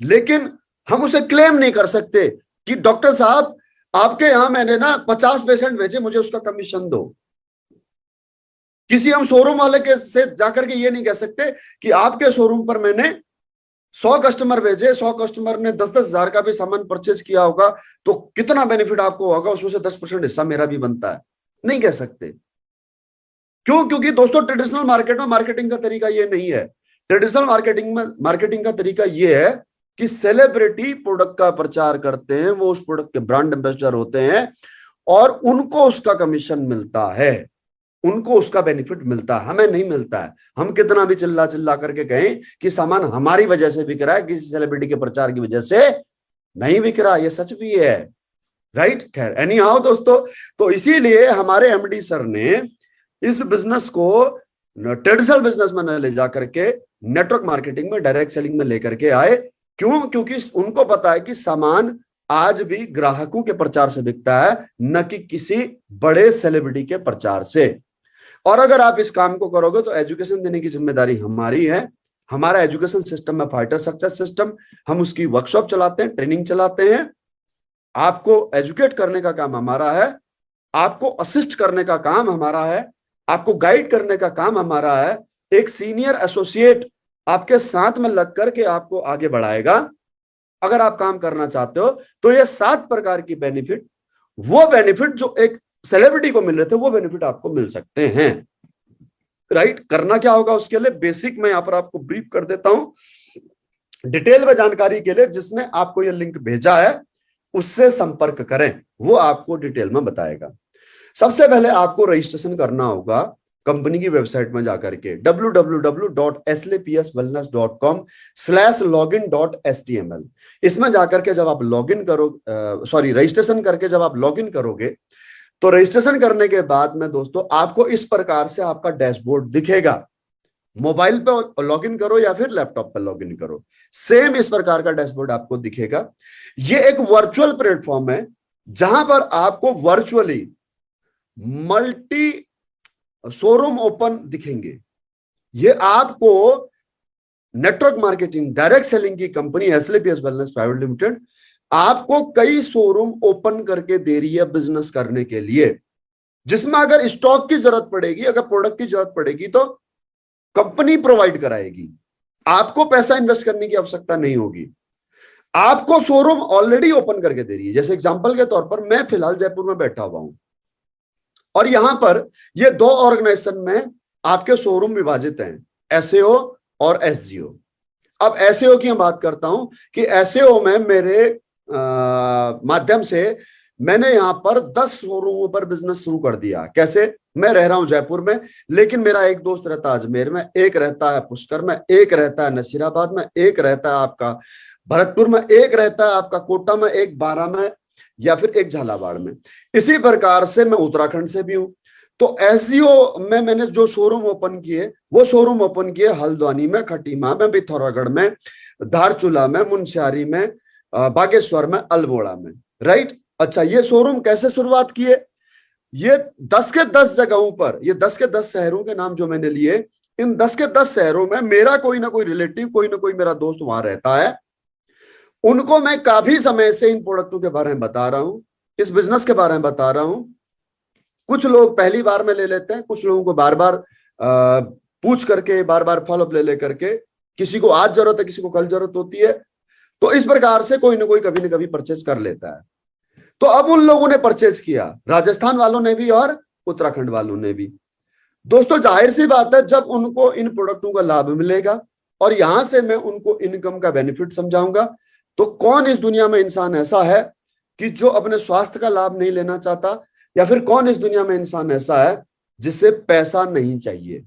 लेकिन हम उसे क्लेम नहीं कर सकते कि डॉक्टर साहब आपके यहां मैंने ना 50 पेशेंट भेजे, मुझे उसका कमीशन दो। किसी हम शोरूम वाले के से जाकर के ये नहीं कह सकते कि आपके शोरूम पर मैंने 100 कस्टमर भेजे, 100 कस्टमर ने 10-10 हजार का भी सामान परचेज किया होगा, तो कितना बेनिफिट आपको होगा, उसमें से 10% हिस्सा मेरा भी बनता है, नहीं कह सकते। क्यों? क्योंकि दोस्तों ट्रेडिशनल मार्केट में मार्केटिंग का तरीका ये नहीं है। ट्रेडिशनल मार्केटिंग का तरीका ये है कि सेलिब्रिटी प्रोडक्ट का प्रचार करते हैं, वो उस प्रोडक्ट के ब्रांड एम्बेसडर होते हैं और उनको उसका कमीशन मिलता है, उनको उसका बेनिफिट मिलता है, हमें नहीं मिलता है। हम कितना भी चिल्ला चिल्ला करके कहें कि सामान हमारी वजह से बिक रहा है, किसी सेलिब्रिटी के प्रचार की वजह से नहीं बिक रहा, ये सच भी है, राइट। खैर एनी हाउ दोस्तों, तो इसीलिए हमारे एमडी सर ने इस बिजनेस को ट्रेडिशनल बिजनेस में ले जाकर के नेटवर्क मार्केटिंग में, डायरेक्ट सेलिंग में लेकर के आए। क्यों? क्योंकि उनको पता है कि सामान आज भी ग्राहकों के प्रचार से बिकता है, न कि किसी बड़े सेलिब्रिटी के प्रचार से। और अगर आप इस काम को करोगे तो एजुकेशन देने की जिम्मेदारी हमारी है। हमारा एजुकेशन सिस्टम है फाइटर सक्सेस सिस्टम, हम उसकी वर्कशॉप चलाते हैं, ट्रेनिंग चलाते हैं। आपको एजुकेट करने का काम हमारा है, आपको असिस्ट करने का काम हमारा है, आपको गाइड करने का काम हमारा है। एक सीनियर एसोसिएट आपके साथ में लग करके आपको आगे बढ़ाएगा। अगर आप काम करना चाहते हो तो ये 7 प्रकार की बेनिफिट, वो बेनिफिट जो एक सेलिब्रिटी को मिल रहे थे, वो बेनिफिट आपको मिल सकते हैं, राइट। करना क्या होगा उसके लिए, बेसिक मैं यहां पर आपको ब्रीफ कर देता हूं। डिटेल में जानकारी के लिए जिसने आपको ये लिंक भेजा है उससे संपर्क करें। वो आपको डिटेल में बताएगा। सबसे पहले आपको रजिस्ट्रेशन करना होगा कंपनी की वेबसाइट में जाकर के www.slapswellness.com/login.html। इसमें जाकर के जब आप लॉगिन करो रजिस्ट्रेशन करके जब आप लॉगिन करोगे, तो रजिस्ट्रेशन करने के बाद में दोस्तों आपको इस प्रकार से आपका डैशबोर्ड दिखेगा। मोबाइल पे लॉगिन करो या फिर लैपटॉप पे लॉगिन करो, सेम इस प्रकार का डैशबोर्ड आपको दिखेगा। ये एक वर्चुअल प्लेटफॉर्म है जहां पर आपको वर्चुअली मल्टी शोरूम ओपन दिखेंगे। ये आपको नेटवर्क मार्केटिंग डायरेक्ट सेलिंग की कंपनी एसएलपीएस वेलनेस प्राइवेट लिमिटेड आपको कई शोरूम ओपन करके दे रही है बिजनेस करने के लिए, जिसमें अगर स्टॉक की जरूरत पड़ेगी, अगर प्रोडक्ट की जरूरत पड़ेगी तो कंपनी प्रोवाइड कराएगी। आपको पैसा इन्वेस्ट करने की आवश्यकता नहीं होगी। आपको शोरूम ऑलरेडी ओपन करके दे रही है। जैसे एग्जांपल के तौर पर मैं फिलहाल जयपुर में बैठा हुआ हूं और यहां पर ये दो ऑर्गेनाइजेशन में आपके शोरूम विभाजित हैं, एसएओ और एसजीओ। अब एसएओ की मैं बात करता हूं कि एसएओ में मेरे माध्यम से मैंने यहां पर 10 शोरूमों पर बिजनेस शुरू कर दिया। कैसे? मैं रह रहा हूं जयपुर में, लेकिन मेरा एक दोस्त रहता है अजमेर में, एक रहता है पुष्कर में, एक रहता है नसीराबाद में, एक रहता है आपका भरतपुर में, एक रहता है आपका कोटा में, एक बारा में या फिर एक झालावाड़ में। इसी प्रकार से मैं उत्तराखंड से भी हूं। तो एसजीओ में मैंने जो शोरूम ओपन किए वो शोरूम ओपन किए हल्द्वानी में, खटीमा में, पिथौरागढ़ में, धारचूला में, मुनस्यारी में, बागेश्वर में, अल्मोड़ा में। राइट। अच्छा, ये शोरूम कैसे शुरुआत किए? ये 10 के 10 जगहों पर, ये 10 के 10 शहरों के नाम जो मैंने लिए, इन 10 के 10 शहरों में मेरा कोई ना कोई रिलेटिव, कोई ना कोई मेरा दोस्त वहां रहता है। उनको मैं काफी समय से इन प्रोडक्टों के बारे में बता रहा हूं, इस बिजनेस के बारे में बता रहा हूं। कुछ लोग पहली बार में ले लेते हैं, कुछ लोगों को बार बार पूछ करके, बार बार फॉलोअप ले लेकर के, किसी को आज जरूरत है, किसी को कल जरूरत होती है। तो इस प्रकार से कोई ना कोई कभी ना कभी परचेज कर लेता है। तो अब उन लोगों ने परचेज किया, राजस्थान वालों ने भी और उत्तराखंड वालों ने भी। दोस्तों जाहिर सी बात है, जब उनको इन प्रोडक्टों का लाभ मिलेगा और यहां से मैं उनको इनकम का बेनिफिट समझाऊंगा, तो कौन इस दुनिया में इंसान ऐसा है कि जो अपने स्वास्थ्य का लाभ नहीं लेना चाहता, या फिर कौन इस दुनिया में इंसान ऐसा है जिसे पैसा नहीं चाहिए,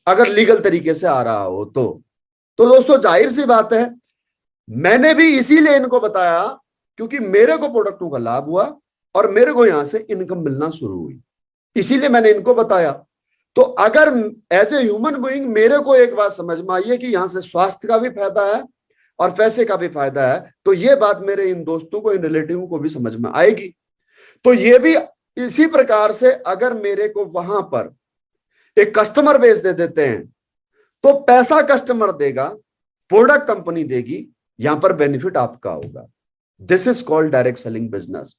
अगर लीगल तरीके से आ रहा हो तो दोस्तों जाहिर सी बात है, मैंने भी इसीलिए इनको बताया क्योंकि मेरे को प्रोडक्टों का लाभ हुआ और मेरे को यहां से इनकम मिलना शुरू हुई, इसीलिए मैंने इनको बताया। तो अगर एज ए ह्यूमन बीइंग मेरे को एक बात समझ में आई है कि यहां से स्वास्थ्य का भी फायदा है और पैसे का भी फायदा है, तो ये बात मेरे इन दोस्तों को, इन रिलेटिव को भी समझ में आएगी। तो ये भी इसी प्रकार से अगर मेरे को वहां पर एक कस्टमर बेस दे देते हैं तो पैसा कस्टमर देगा, प्रोडक्ट कंपनी देगी, यहां पर बेनिफिट आपका होगा। This is called direct selling business.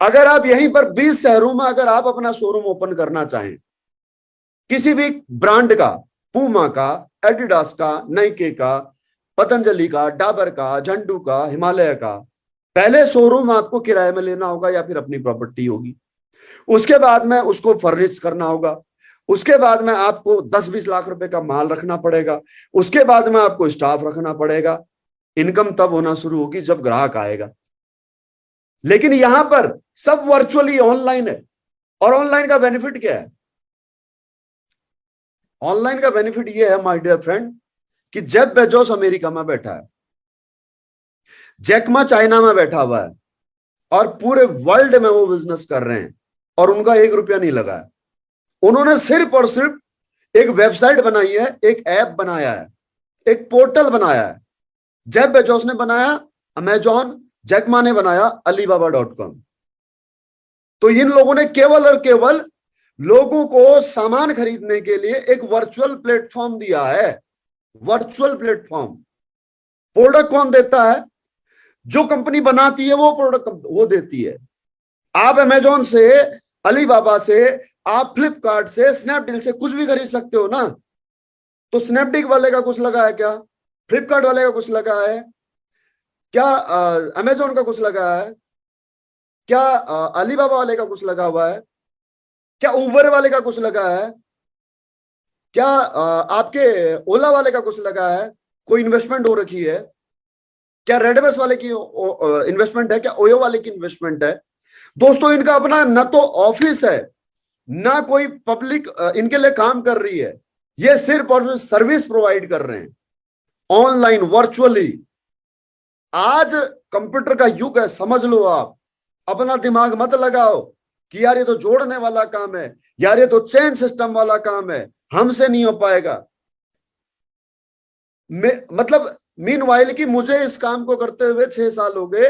अगर आप यहीं पर 20 शहरों में अगर आप अपना शोरूम ओपन करना चाहें, किसी भी ब्रांड का, पूमा का, एडिडास का, नाइके का, पतंजलि का, डाबर का, झंडू का, हिमालय का, पहले शोरूम आपको किराए में लेना होगा या फिर अपनी प्रॉपर्टी होगी। उसके बाद में उसको फर्निश करना होगा। उसके बाद में आपको 10-20 लाख रुपए का माल रखना पड़ेगा। उसके बाद में आपको स्टाफ रखना पड़ेगा। इनकम तब होना शुरू होगी जब ग्राहक आएगा। लेकिन यहां पर सब वर्चुअली ऑनलाइन है। और ऑनलाइन का बेनिफिट क्या है? ऑनलाइन का बेनिफिट यह है माय डियर फ्रेंड कि जेफ बेजोस अमेरिका में बैठा है, जैक मा चाइना में बैठा हुआ है और पूरे वर्ल्ड में वो बिजनेस कर रहे हैं और उनका 1 रुपया नहीं लगा है। उन्होंने सिर्फ और सिर्फ एक वेबसाइट बनाई है, एक ऐप बनाया है, एक पोर्टल बनाया है। जेफ बेजोस ने बनाया अमेजॉन, जैक मा ने बनाया alibaba.com। तो इन लोगों ने केवल और केवल लोगों को सामान खरीदने के लिए एक वर्चुअल प्लेटफॉर्म दिया है। Virtual platform. प्रोडक्ट कौन देता है? जो कंपनी बनाती है वो प्रोडक्ट वो देती है। आप अमेजॉन से, अलीबाबा से, आप फ्लिपकार्ट से, स्नैपडील से कुछ भी खरीद सकते हो ना। तो स्नैपडील वाले का कुछ लगा है क्या? फ्लिपकार्ट वाले का कुछ लगा है क्या? अमेजॉन का कुछ लगा है क्या? अलीबाबा वाले का कुछ लगा हुआ है क्या? उबर वाले का कुछ लगा है क्या? आपके ओला वाले का कुछ लगा है? कोई इन्वेस्टमेंट हो रखी है क्या? रेडबस वाले की इन्वेस्टमेंट है क्या? ओयो वाले की इन्वेस्टमेंट है? दोस्तों इनका अपना ना तो ऑफिस है, ना कोई पब्लिक इनके लिए काम कर रही है, ये सिर्फ और सर्विस प्रोवाइड कर रहे हैं ऑनलाइन, वर्चुअली। आज कंप्यूटर का युग है, समझ लो आप। अपना दिमाग मत लगाओ कि यार ये तो जोड़ने वाला काम है, यार ये तो चेन सिस्टम वाला काम है, हमसे नहीं हो पाएगा। मतलब मीनवाइल कि मुझे इस काम को करते हुए 6 साल हो गए।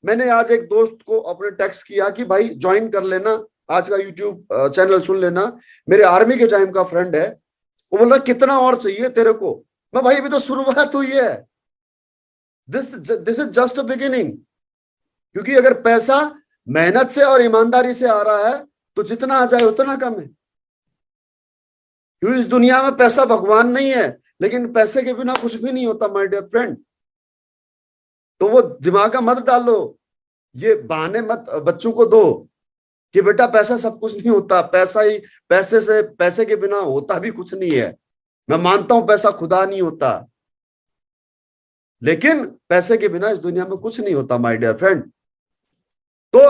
मैंने आज एक दोस्त को अपने टेक्स्ट किया कि भाई ज्वाइन कर लेना, आज का यूट्यूब चैनल सुन लेना, मेरे आर्मी के टाइम का फ्रेंड है। वो बोल रहा कितना और चाहिए तेरे को? मैं भाई अभी तो शुरुआत हुई है, this is just a beginning. क्योंकि अगर पैसा मेहनत से और ईमानदारी से आ रहा है तो जितना आ जाए उतना कम है। क्योंकि इस दुनिया में पैसा भगवान नहीं है, लेकिन पैसे के बिना कुछ भी नहीं होता माय डियर फ्रेंड। तो वो दिमाग का मत डालो, ये बहाने मत बच्चों को दो कि बेटा पैसा सब कुछ नहीं होता, पैसा ही, पैसे से, पैसे के बिना होता भी कुछ नहीं है। मैं मानता हूं पैसा खुदा नहीं होता, लेकिन पैसे के बिना इस दुनिया में कुछ नहीं होता माय डियर फ्रेंड। तो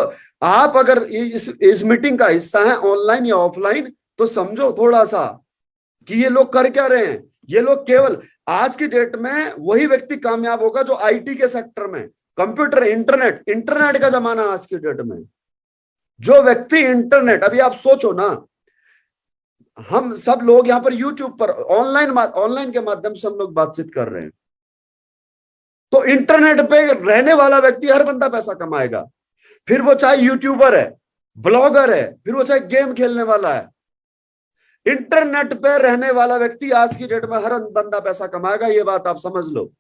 आप अगर इस मीटिंग का हिस्सा है ऑनलाइन या ऑफलाइन, तो समझो थोड़ा सा कि ये लोग कर क्या रहे हैं। ये लोग केवल आज की डेट में वही व्यक्ति कामयाब होगा जो आईटी के सेक्टर में, कंप्यूटर, इंटरनेट का जमाना आज की डेट में। जो व्यक्ति इंटरनेट, अभी आप सोचो ना, हम सब लोग यहां पर यूट्यूब पर ऑनलाइन के माध्यम से हम लोग बातचीत कर रहे हैं। तो इंटरनेट पे रहने वाला व्यक्ति, हर बंदा पैसा कमाएगा। फिर वो चाहे यूट्यूबर है, ब्लॉगर है, फिर वो चाहे गेम खेलने वाला है, इंटरनेट पे रहने वाला व्यक्ति आज की डेट में हर बंदा पैसा कमाएगा। ये बात आप समझ लो।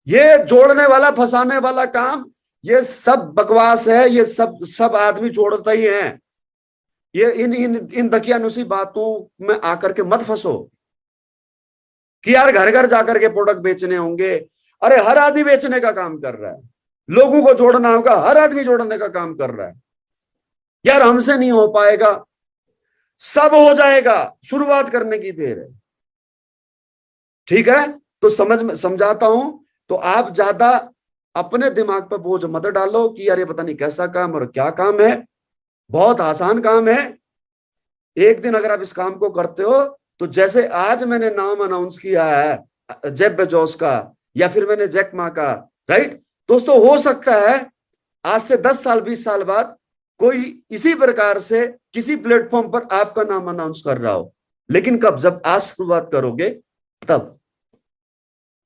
ये जोड़ने वाला, फंसाने वाला काम, ये सब बकवास है। ये सब आदमी जोड़ते ही हैं। ये इन दकियानुसी बातों में आकर के मत फंसो कि यार घर घर जाकर के प्रोडक्ट बेचने होंगे। अरे हर आदमी बेचने का काम कर रहा है, लोगों को जोड़ना होगा, हर आदमी जोड़ने का काम कर रहा है। यार हमसे नहीं हो पाएगा, सब हो जाएगा, शुरुआत करने की देर है। ठीक है, तो समझाता हूं। तो आप ज्यादा अपने दिमाग पर बोझ मत डालो कि यार ये पता नहीं कैसा काम और क्या काम है। बहुत आसान काम है। एक दिन अगर आप इस काम को करते हो, तो जैसे आज मैंने नाम अनाउंस किया है जेफ बेजोस का, या फिर मैंने जैक मा का, राइट दोस्तों, हो सकता है आज से 10 साल 20 साल बाद कोई इसी प्रकार से किसी प्लेटफॉर्म पर आपका नाम अनाउंस कर रहा हो। लेकिन कब? जब आज शुरुआत करोगे तब।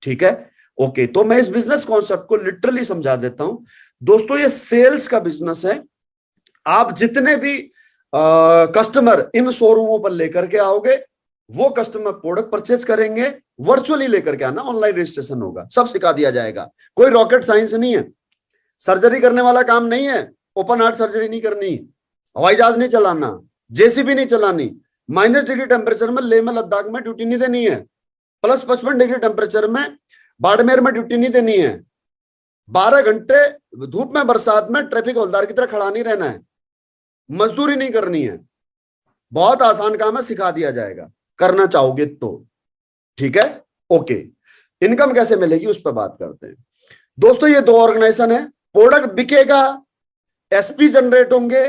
ठीक है, ओके। तो मैं इस बिजनेस कॉन्सेप्ट को लिटरली समझा देता हूं दोस्तों। ये सेल्स का बिजनेस है। आप जितने भी कस्टमर इन शोरूमों पर लेकर के आओगे, वो कस्टमर प्रोडक्ट परचेज करेंगे। वर्चुअली लेकर के आना, ऑनलाइन रजिस्ट्रेशन होगा, सब सिखा दिया जाएगा। कोई रॉकेट साइंस नहीं है, सर्जरी करने वाला काम नहीं है, ओपन हार्ट सर्जरी नहीं करनी, हवाई जहाज नहीं चलाना, जेसीबी नहीं चलानी, -डिग्री टेम्परेचर में लेह में लद्दाख में ड्यूटी नहीं देनी है, +55 डिग्री टेम्परेचर में बाड़मेर में ड्यूटी नहीं देनी है, 12 घंटे धूप में बरसात में ट्रैफिक हवलदार की तरह खड़ा नहीं रहना है, मजदूरी नहीं करनी है। बहुत आसान काम है, सिखा दिया जाएगा, करना चाहोगे तो। ठीक है, ओके। इनकम कैसे मिलेगी उस पर बात करते हैं दोस्तों। ये 2 ऑर्गेनाइजेशन है, प्रोडक्ट बिकेगा, एसपी जनरेट होंगे,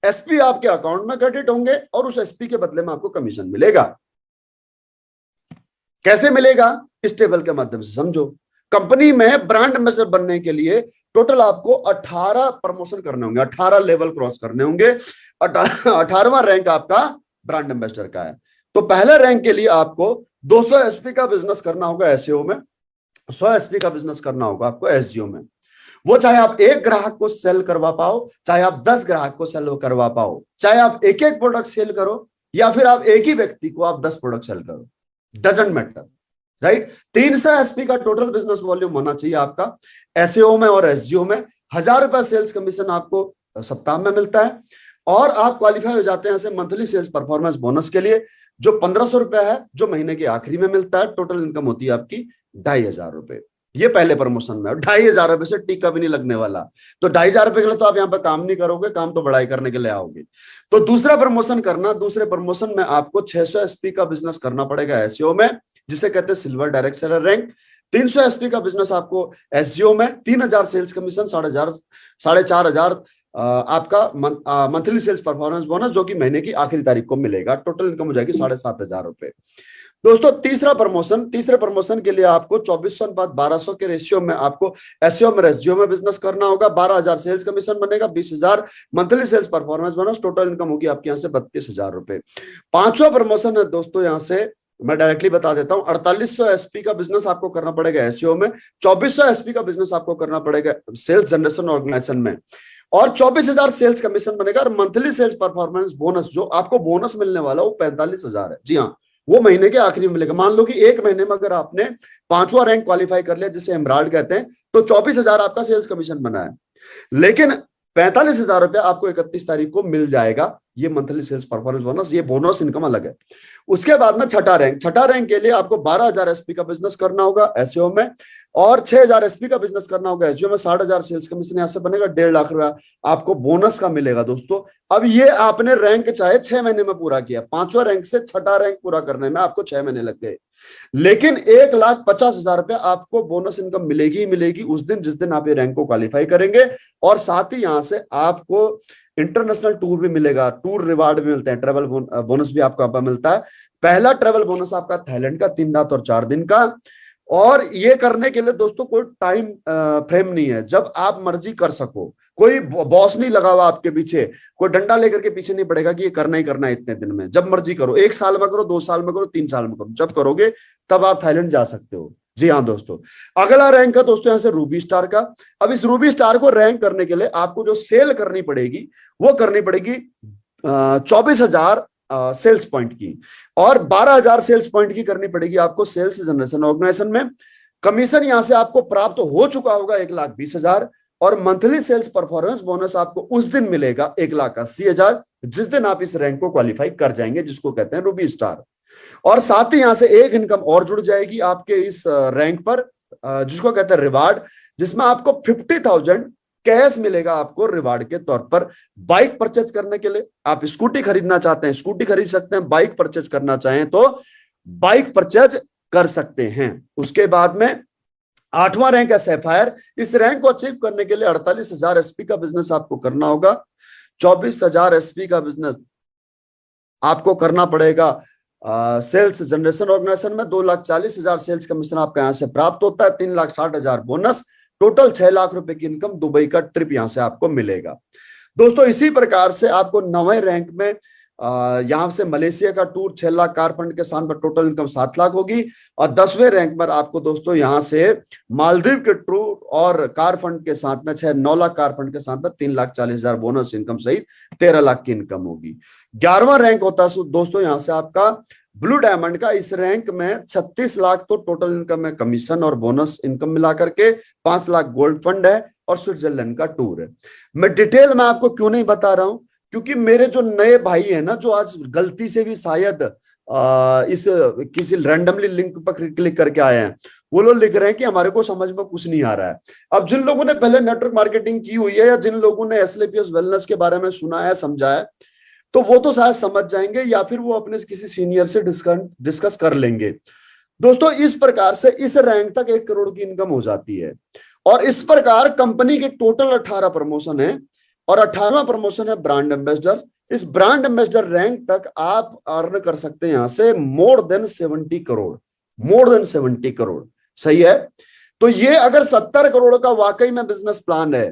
एसपी आपके अकाउंट में क्रेडिट होंगे और उस एसपी के बदले में आपको कमीशन मिलेगा। कैसे मिलेगा? इस टेबल के माध्यम से समझो। कंपनी में ब्रांड एम्बेसडर बनने के लिए टोटल आपको 18 प्रमोशन करने होंगे, 18 लेवल क्रॉस करने होंगे। 18वां रैंक आपका ब्रांड एम्बेसडर का है। तो पहले रैंक के लिए आपको 200 एसपी का बिजनेस करना होगा एसईओ में, 100 एसपी का बिजनेस करना होगा आपको एसजीओ में। वो चाहे आप एक ग्राहक को सेल करवा पाओ, चाहे आप 10 ग्राहक को सेल करवा पाओ, चाहे आप एक एक प्रोडक्ट सेल करो, या फिर आप एक ही व्यक्ति को आप 10 प्रोडक्ट सेल करो, डजंट मैटर, राइट। 300 एसपी का टोटल बिजनेस वॉल्यूम होना चाहिए आपका एसईओ में और एसजीओ में। 1000 रुपए सेल्स कमीशन आपको सप्ताह में मिलता है, और आप क्वालिफाई हो जाते हैं ऐसे मंथली सेल्स परफॉर्मेंस बोनस के लिए, जो 1500 रुपए है, जो महीने के आखिरी में मिलता है। टोटल इनकम होती है आपकी 2500 रुपए। ये पहले प्रमोशन में, 2500 रुपए से टीका भी नहीं लगने वाला। तो 2500 रुपए के लिए तो आप यहाँ पे काम नहीं करोगे, काम तो बढ़ाई करने के लिए आओगे। तो दूसरा प्रमोशन करना, दूसरे प्रमोशन में आपको 600 एसपी का बिजनेस करना पड़ेगा एसईओ में, जिसे कहते हैं silver direct seller rank. 300 SP का बिजनेस आपको एसजीओ में 3,000 सेल्स कमीशन, 4,500 आपका मंथली सेल्स परफॉर्मेंस बोनस, जो कि महीने की आखिरी तारीख को मिलेगा। टोटल इनकम हो जाएगी 7,500 रुपए। दोस्तों तीसरे प्रमोशन के लिए आपको 2400/1200 के रेशियो में आपको एसईओ में एसजीओ में बिजनेस करना होगा। 12,000 सेल्स कमीशन बनेगा, 20,000 monthly sales performance bonus, total income होगी आपके यहाँ से 32,000 रुपए। पांचवा प्रमोशन है दोस्तों, यहाँ से मैं डायरेक्टली बता देता हूं, 4800 एसपी का बिजनेस आपको करना पड़ेगा एसईओ में, 2400 एसपी का बिजनेस आपको करना पड़ेगा सेल्स जनरेशन ऑर्गेनाइजेशन में, और 24,000 सेल्स कमीशन बनेगा। और मंथली सेल्स परफॉर्मेंस बोनस जो आपको बोनस मिलने वाला वो 45,000 है। जी हाँ, वो महीने के आखिरी में मिलेगा। मान लो कि एक महीने में अगर आपने 5वां रैंक क्वालिफाई कर लिया, जिसे एमराल्ड कहते हैं, तो 24,000 आपका सेल्स कमीशन बना है, लेकिन 45,000 रुपया आपको 31 तारीख को मिल जाएगा। ये मंथली सेल्स परफॉर्मेंस बोनस, ये बोनस इनकम अलग है। उसके बाद में छठा रैंक के लिए आपको 12,000 एसपी का बिजनेस करना होगा एसईओ में, और 6,000 एसपी का बिजनेस करना होगा एसईओ में। 60,000 सेल्स कमीशन यहां से बनेगा, 1.5 लाख रुपया आपको बोनस का मिलेगा दोस्तों। अब ये आपने रैंक चाहे 6 महीने में पूरा किया, 5वां रैंक से छठा रैंक पूरा करने में आपको 6 महीने लग गए, लेकिन 1,50,000 रुपया आपको बोनस इनकम मिलेगी ही मिलेगी उस दिन जिस दिन आप ये रैंक को क्वालिफाई करेंगे। और साथ ही यहां से आपको इंटरनेशनल टूर भी मिलेगा, टूर रिवार्ड भी मिलते हैं, ट्रेवल बोनस भी आपको यहाँ मिलता है। पहला ट्रेवल बोनस आपका थाईलैंड का 3 रात और 4 दिन का। और ये करने के लिए दोस्तों कोई टाइम फ्रेम नहीं है, जब आप मर्जी कर सको, कोई बॉस नहीं लगा हुआ आपके पीछे, कोई डंडा लेकर के पीछे नहीं पड़ेगा कि ये करना ही करना है इतने दिन में। जब मर्जी करो, 1 साल में करो, 2 साल में करो, 3 साल में करो, जब करोगे तब आप थाईलैंड जा सकते हो। जी हाँ दोस्तों, अगला रैंक है दोस्तों यहाँ से रूबी स्टार का। अब इस रूबी स्टार को रैंक करने के लिए आपको जो सेल करनी पड़ेगी वो करनी पड़ेगी 24,000 सेल्स पॉइंट की, और 12,000 सेल्स पॉइंट की करनी पड़ेगी आपको सेल्स जनरेशन ऑर्गेनाइजेशन में। कमीशन यहां से आपको प्राप्त हो चुका होगा 1,20,000, और मंथली सेल्स परफॉर्मेंस बोनस आपको उस दिन मिलेगा 1,80,000, जिस दिन आप इस रैंक को क्वालिफाई कर जाएंगे, जिसको कहते हैं रूबी स्टार। और साथ ही यहां से एक इनकम और जुड़ जाएगी आपके इस रैंक पर, जिसको कहते हैं रिवार्ड, जिसमें आपको 50,000 कैश मिलेगा आपको रिवार्ड के तौर पर। बाइक परचेज करने के लिए, आप स्कूटी खरीदना चाहते हैं स्कूटी खरीद सकते हैं, बाइक परचेज करना चाहें तो बाइक परचेज कर सकते हैं। उसके बाद में 8वां रैंक है सैफायर। इस रैंक को अचीव करने के लिए 48,000 एसपी का बिजनेस आपको करना होगा, 24,000 एसपी का बिजनेस आपको करना पड़ेगा सेल्स जनरेशन ऑर्गेनाइजेशन में। 2,40,000 सेल्स कमीशन आपका यहां से प्राप्त होता है, 3,60,000 बोनस, टोटल 6 लाख रुपए की इनकम। दुबई का ट्रिप यहां से आपको मिलेगा दोस्तों। इसी प्रकार से आपको 9वें रैंक में यहां से मलेशिया का टूर 6 लाख कार फंड के साथ में टोटल इनकम 7 लाख होगी। और 10वें रैंक पर आपको दोस्तों यहां से मालदीव के टूर और कार फंड के साथ में 9 लाख कार फंड के साथ में 3,40,000 बोनस इनकम सहित 13 लाख की इनकम होगी। 11वां रैंक होता है दोस्तों यहां से आपका ब्लू डायमंड का। इस रैंक में 36 लाख तो टोटल इनकम है, कमीशन और बोनस इनकम मिलाकर के 5 लाख गोल्ड फंड है, और स्विट्जरलैंड का टूर है। मैं डिटेल में आपको क्यों नहीं बता रहा हूं, क्योंकि मेरे जो नए भाई है ना, जो आज गलती से भी शायद इस किसी रैंडमली लिंक पर क्लिक करके आए हैं, वो लोग लिख रहे हैं कि हमारे को समझ में कुछ नहीं आ रहा है। अब जिन लोगों ने पहले नेटवर्क मार्केटिंग की हुई है, या जिन लोगों ने एसएलपीएस वेलनेस के बारे में सुना है समझा है, तो वो तो शायद समझ जाएंगे, या फिर वो अपने किसी सीनियर से डिस्कस कर लेंगे। दोस्तों इस प्रकार से इस रैंक तक 1 करोड़ की इनकम हो जाती है। और इस प्रकार कंपनी के टोटल 18 प्रमोशन है, और 18वां प्रमोशन है ब्रांड एम्बेसडर। इस ब्रांड एम्बेसडर रैंक तक आप अर्न कर सकते हैं यहां से मोर देन 70 करोड़। सही है। तो ये अगर 70 करोड़ का वाकई में बिजनेस प्लान है,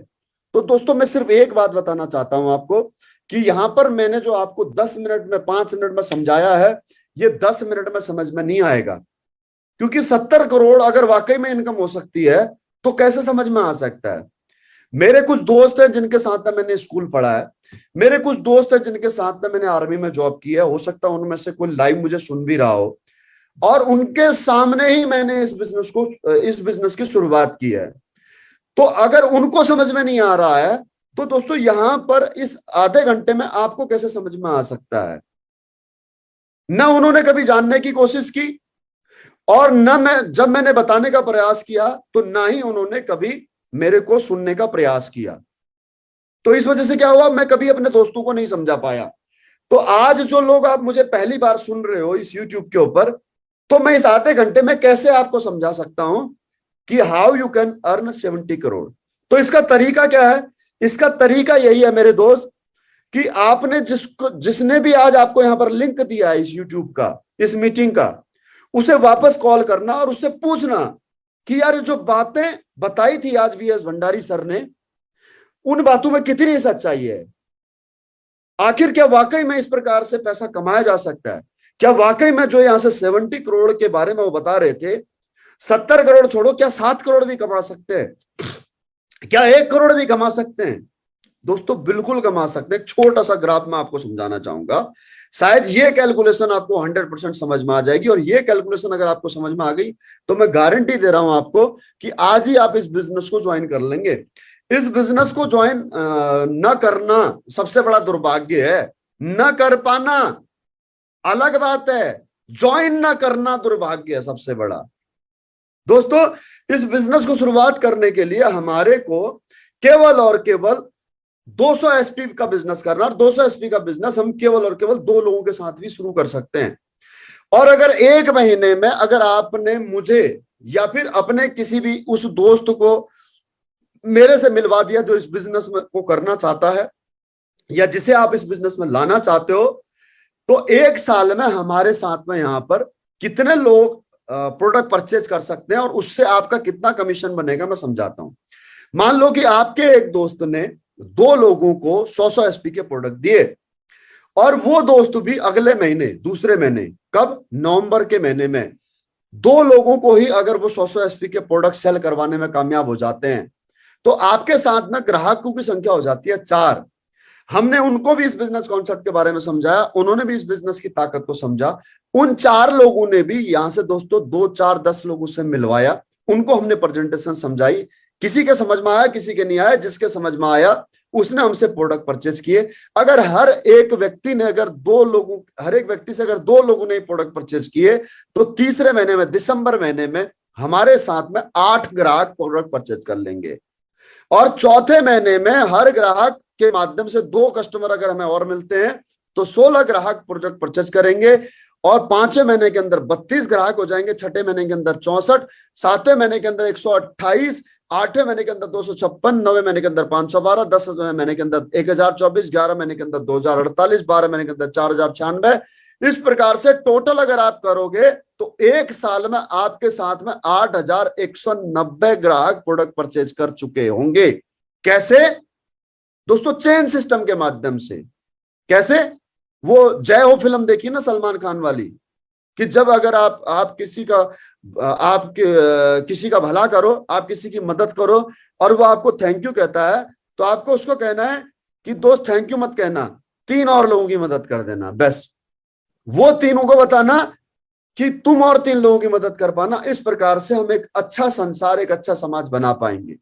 तो दोस्तों मैं सिर्फ एक बात बताना चाहता हूं आपको, कि यहां पर मैंने जो आपको 10 मिनट में 5 मिनट में समझाया है, ये 10 मिनट में समझ में नहीं आएगा। क्योंकि 70 करोड़ अगर वाकई में इनकम हो सकती है तो कैसे समझ में आ सकता है। मेरे कुछ दोस्त हैं जिनके साथ में मैंने स्कूल पढ़ा है, मेरे कुछ दोस्त हैं जिनके साथ में मैंने आर्मी में जॉब की है, हो सकता है उनमें से कोई लाइव मुझे सुन भी रहा हो, और उनके सामने ही मैंने इस बिजनेस की शुरुआत की है। तो अगर उनको समझ में नहीं आ रहा है, तो दोस्तों यहां पर इस आधे घंटे में आपको कैसे समझ में आ सकता है। न उन्होंने कभी जानने की कोशिश की, और न जब मैंने बताने का प्रयास किया तो ना ही उन्होंने कभी मेरे को सुनने का प्रयास किया। तो इस वजह से क्या हुआ, मैं कभी अपने दोस्तों को नहीं समझा पाया। तो आज जो लोग आप मुझे पहली बार सुन रहे हो इस YouTube के ऊपर, तो मैं इस आधे घंटे में कैसे आपको समझा सकता हूं कि how you can earn 70 crore. तो इसका तरीका क्या है? इसका तरीका यही है मेरे दोस्त कि आपने जिसने भी आज आपको यहां पर लिंक दिया है इस यूट्यूब का, इस मीटिंग का, उसे वापस कॉल करना और उससे पूछना कि यार जो बातें बताई थी आज वीएस भंडारी सर ने, उन बातों में कितनी सच्चाई है। आखिर क्या वाकई में इस प्रकार से पैसा कमाया जा सकता है? क्या वाकई में जो यहां से 70 करोड़ के बारे में वो बता रहे थे, 70 करोड़ छोड़ो, क्या 7 करोड़ भी कमा सकते हैं? क्या 1 करोड़ भी कमा सकते हैं? दोस्तों बिल्कुल कमा सकते हैं। छोटा सा ग्राफ मैं आपको समझाना चाहूंगा, शायद ये कैलकुलेशन आपको 100% समझ में आ जाएगी। और ये कैलकुलेशन अगर आपको समझ में आ गई तो मैं गारंटी दे रहा हूं आपको कि आज ही आप इस बिजनेस को ज्वाइन कर लेंगे। इस बिजनेस को ज्वाइन न करना सबसे बड़ा दुर्भाग्य है, न कर पाना अलग बात है, ज्वाइन न करना दुर्भाग्य है सबसे बड़ा। दोस्तों इस बिजनेस को शुरुआत करने के लिए हमारे को केवल और केवल 200 एसपी का बिजनेस करना, और 200 एसपी का बिजनेस हम केवल और केवल 2 लोगों के साथ भी शुरू कर सकते हैं। और अगर 1 महीने में अगर आपने मुझे या फिर अपने किसी भी उस दोस्त को मेरे से मिलवा दिया जो इस बिजनेस में को करना चाहता है या जिसे आप इस बिजनेस में लाना चाहते हो, तो 1 साल में हमारे साथ में यहां पर कितने लोग प्रोडक्ट परचेज कर सकते हैं और उससे आपका कितना कमीशन बनेगा मैं समझाता हूं। मान लो कि आपके एक दोस्त ने 2 लोगों को 100 एसपी के प्रोडक्ट दिए और वो दोस्त भी अगले महीने, दूसरे महीने, कब? नवंबर के महीने में 2 लोगों को ही अगर वो 100 एसपी के प्रोडक्ट सेल करवाने में कामयाब हो जाते हैं तो आपके साथ में ग्राहकों की संख्या हो जाती है 4। हमने उनको भी इस बिजनेस कॉन्सेप्ट के बारे में समझाया, उन्होंने भी इस बिजनेस की ताकत को समझा। उन 4 लोगों ने भी यहां से दोस्तों 2, 4, 10 लोगों से मिलवाया, उनको हमने प्रेजेंटेशन समझाई। किसी के समझ में आया, किसी के नहीं आया, जिसके समझ में आया उसने हमसे प्रोडक्ट परचेज किए। अगर हर एक व्यक्ति से अगर 2 लोगों ने प्रोडक्ट परचेज किए तो तीसरे महीने में, दिसंबर महीने में हमारे साथ में 8 ग्राहक प्रोडक्ट परचेज कर लेंगे। और चौथे महीने में हर ग्राहक के माध्यम से 2 कस्टमर अगर हमें और मिलते हैं तो 16 ग्राहक प्रोडक्ट परचेज करेंगे। और 5वें महीने के अंदर 32 ग्राहक हो जाएंगे, 6ठे महीने के अंदर 64, 7वें महीने के अंदर 128, 8वें महीने के अंदर 256, 9वें महीने के अंदर 512, 10वें महीने के अंदर 1024, 11 महीने के अंदर 2048, 12 महीने के अंदर 4096। इस प्रकार से टोटल अगर आप करोगे तो 1 साल में आपके साथ में 8190 ग्राहक प्रोडक्ट परचेज कर चुके होंगे। कैसे? दोस्तों चेन सिस्टम के माध्यम से। कैसे? वो जय हो फिल्म देखी ना सलमान खान वाली, कि जब अगर आप किसी का भला करो, आप किसी की मदद करो और वो आपको थैंक यू कहता है तो आपको उसको कहना है कि दोस्त थैंक यू मत कहना, 3 और लोगों की मदद कर देना। बस वो तीनों को बताना कि तुम और 3 लोगों की मदद कर पाना। इस प्रकार से हम एक अच्छा संसार, एक अच्छा समाज बना पाएंगे।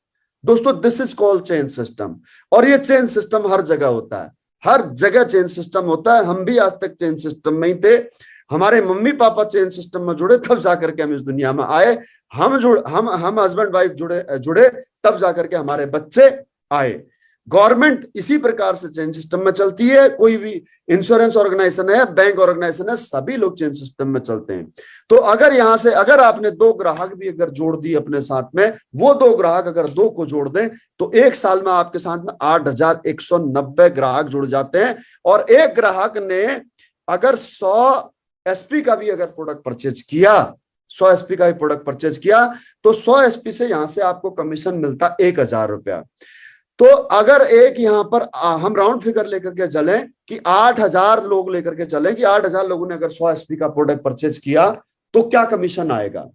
दोस्तों this is called chain system. और ये चेन सिस्टम हर जगह होता है, हर जगह चेन सिस्टम होता है। हम भी आज तक चेन सिस्टम में ही थे, हमारे मम्मी पापा चेन सिस्टम में जुड़े तब जाकर के हम इस दुनिया में आए। हम हस्बैंड वाइफ जुड़े तब जाकर के हमारे बच्चे आए। गवर्नमेंट इसी प्रकार से चेन सिस्टम में चलती है। कोई भी इंश्योरेंस ऑर्गेनाइजेशन है, बैंक ऑर्गेनाइजेशन है, सभी लोग चेन सिस्टम में चलते हैं। तो अगर यहां से अगर आपने 2 ग्राहक भी अगर जोड़ दिए अपने साथ में, वो 2 ग्राहक अगर 2 को जोड़ दें तो 1 साल में आपके साथ में 8190 ग्राहक जुड़ जाते हैं। और एक ग्राहक ने अगर 100 एसपी का भी अगर प्रोडक्ट परचेज किया, 100 एसपी का भी प्रोडक्ट परचेज किया तो 100 एसपी से यहां से आपको कमीशन मिलता 1000 रुपया। तो अगर एक यहां पर हम राउंड फिगर लेकर के चलें कि 8000 लोग लेकर के चलें कि 8000 लोगों ने अगर 100 एसपी का प्रोडक्ट परचेज किया तो क्या कमीशन आएगा?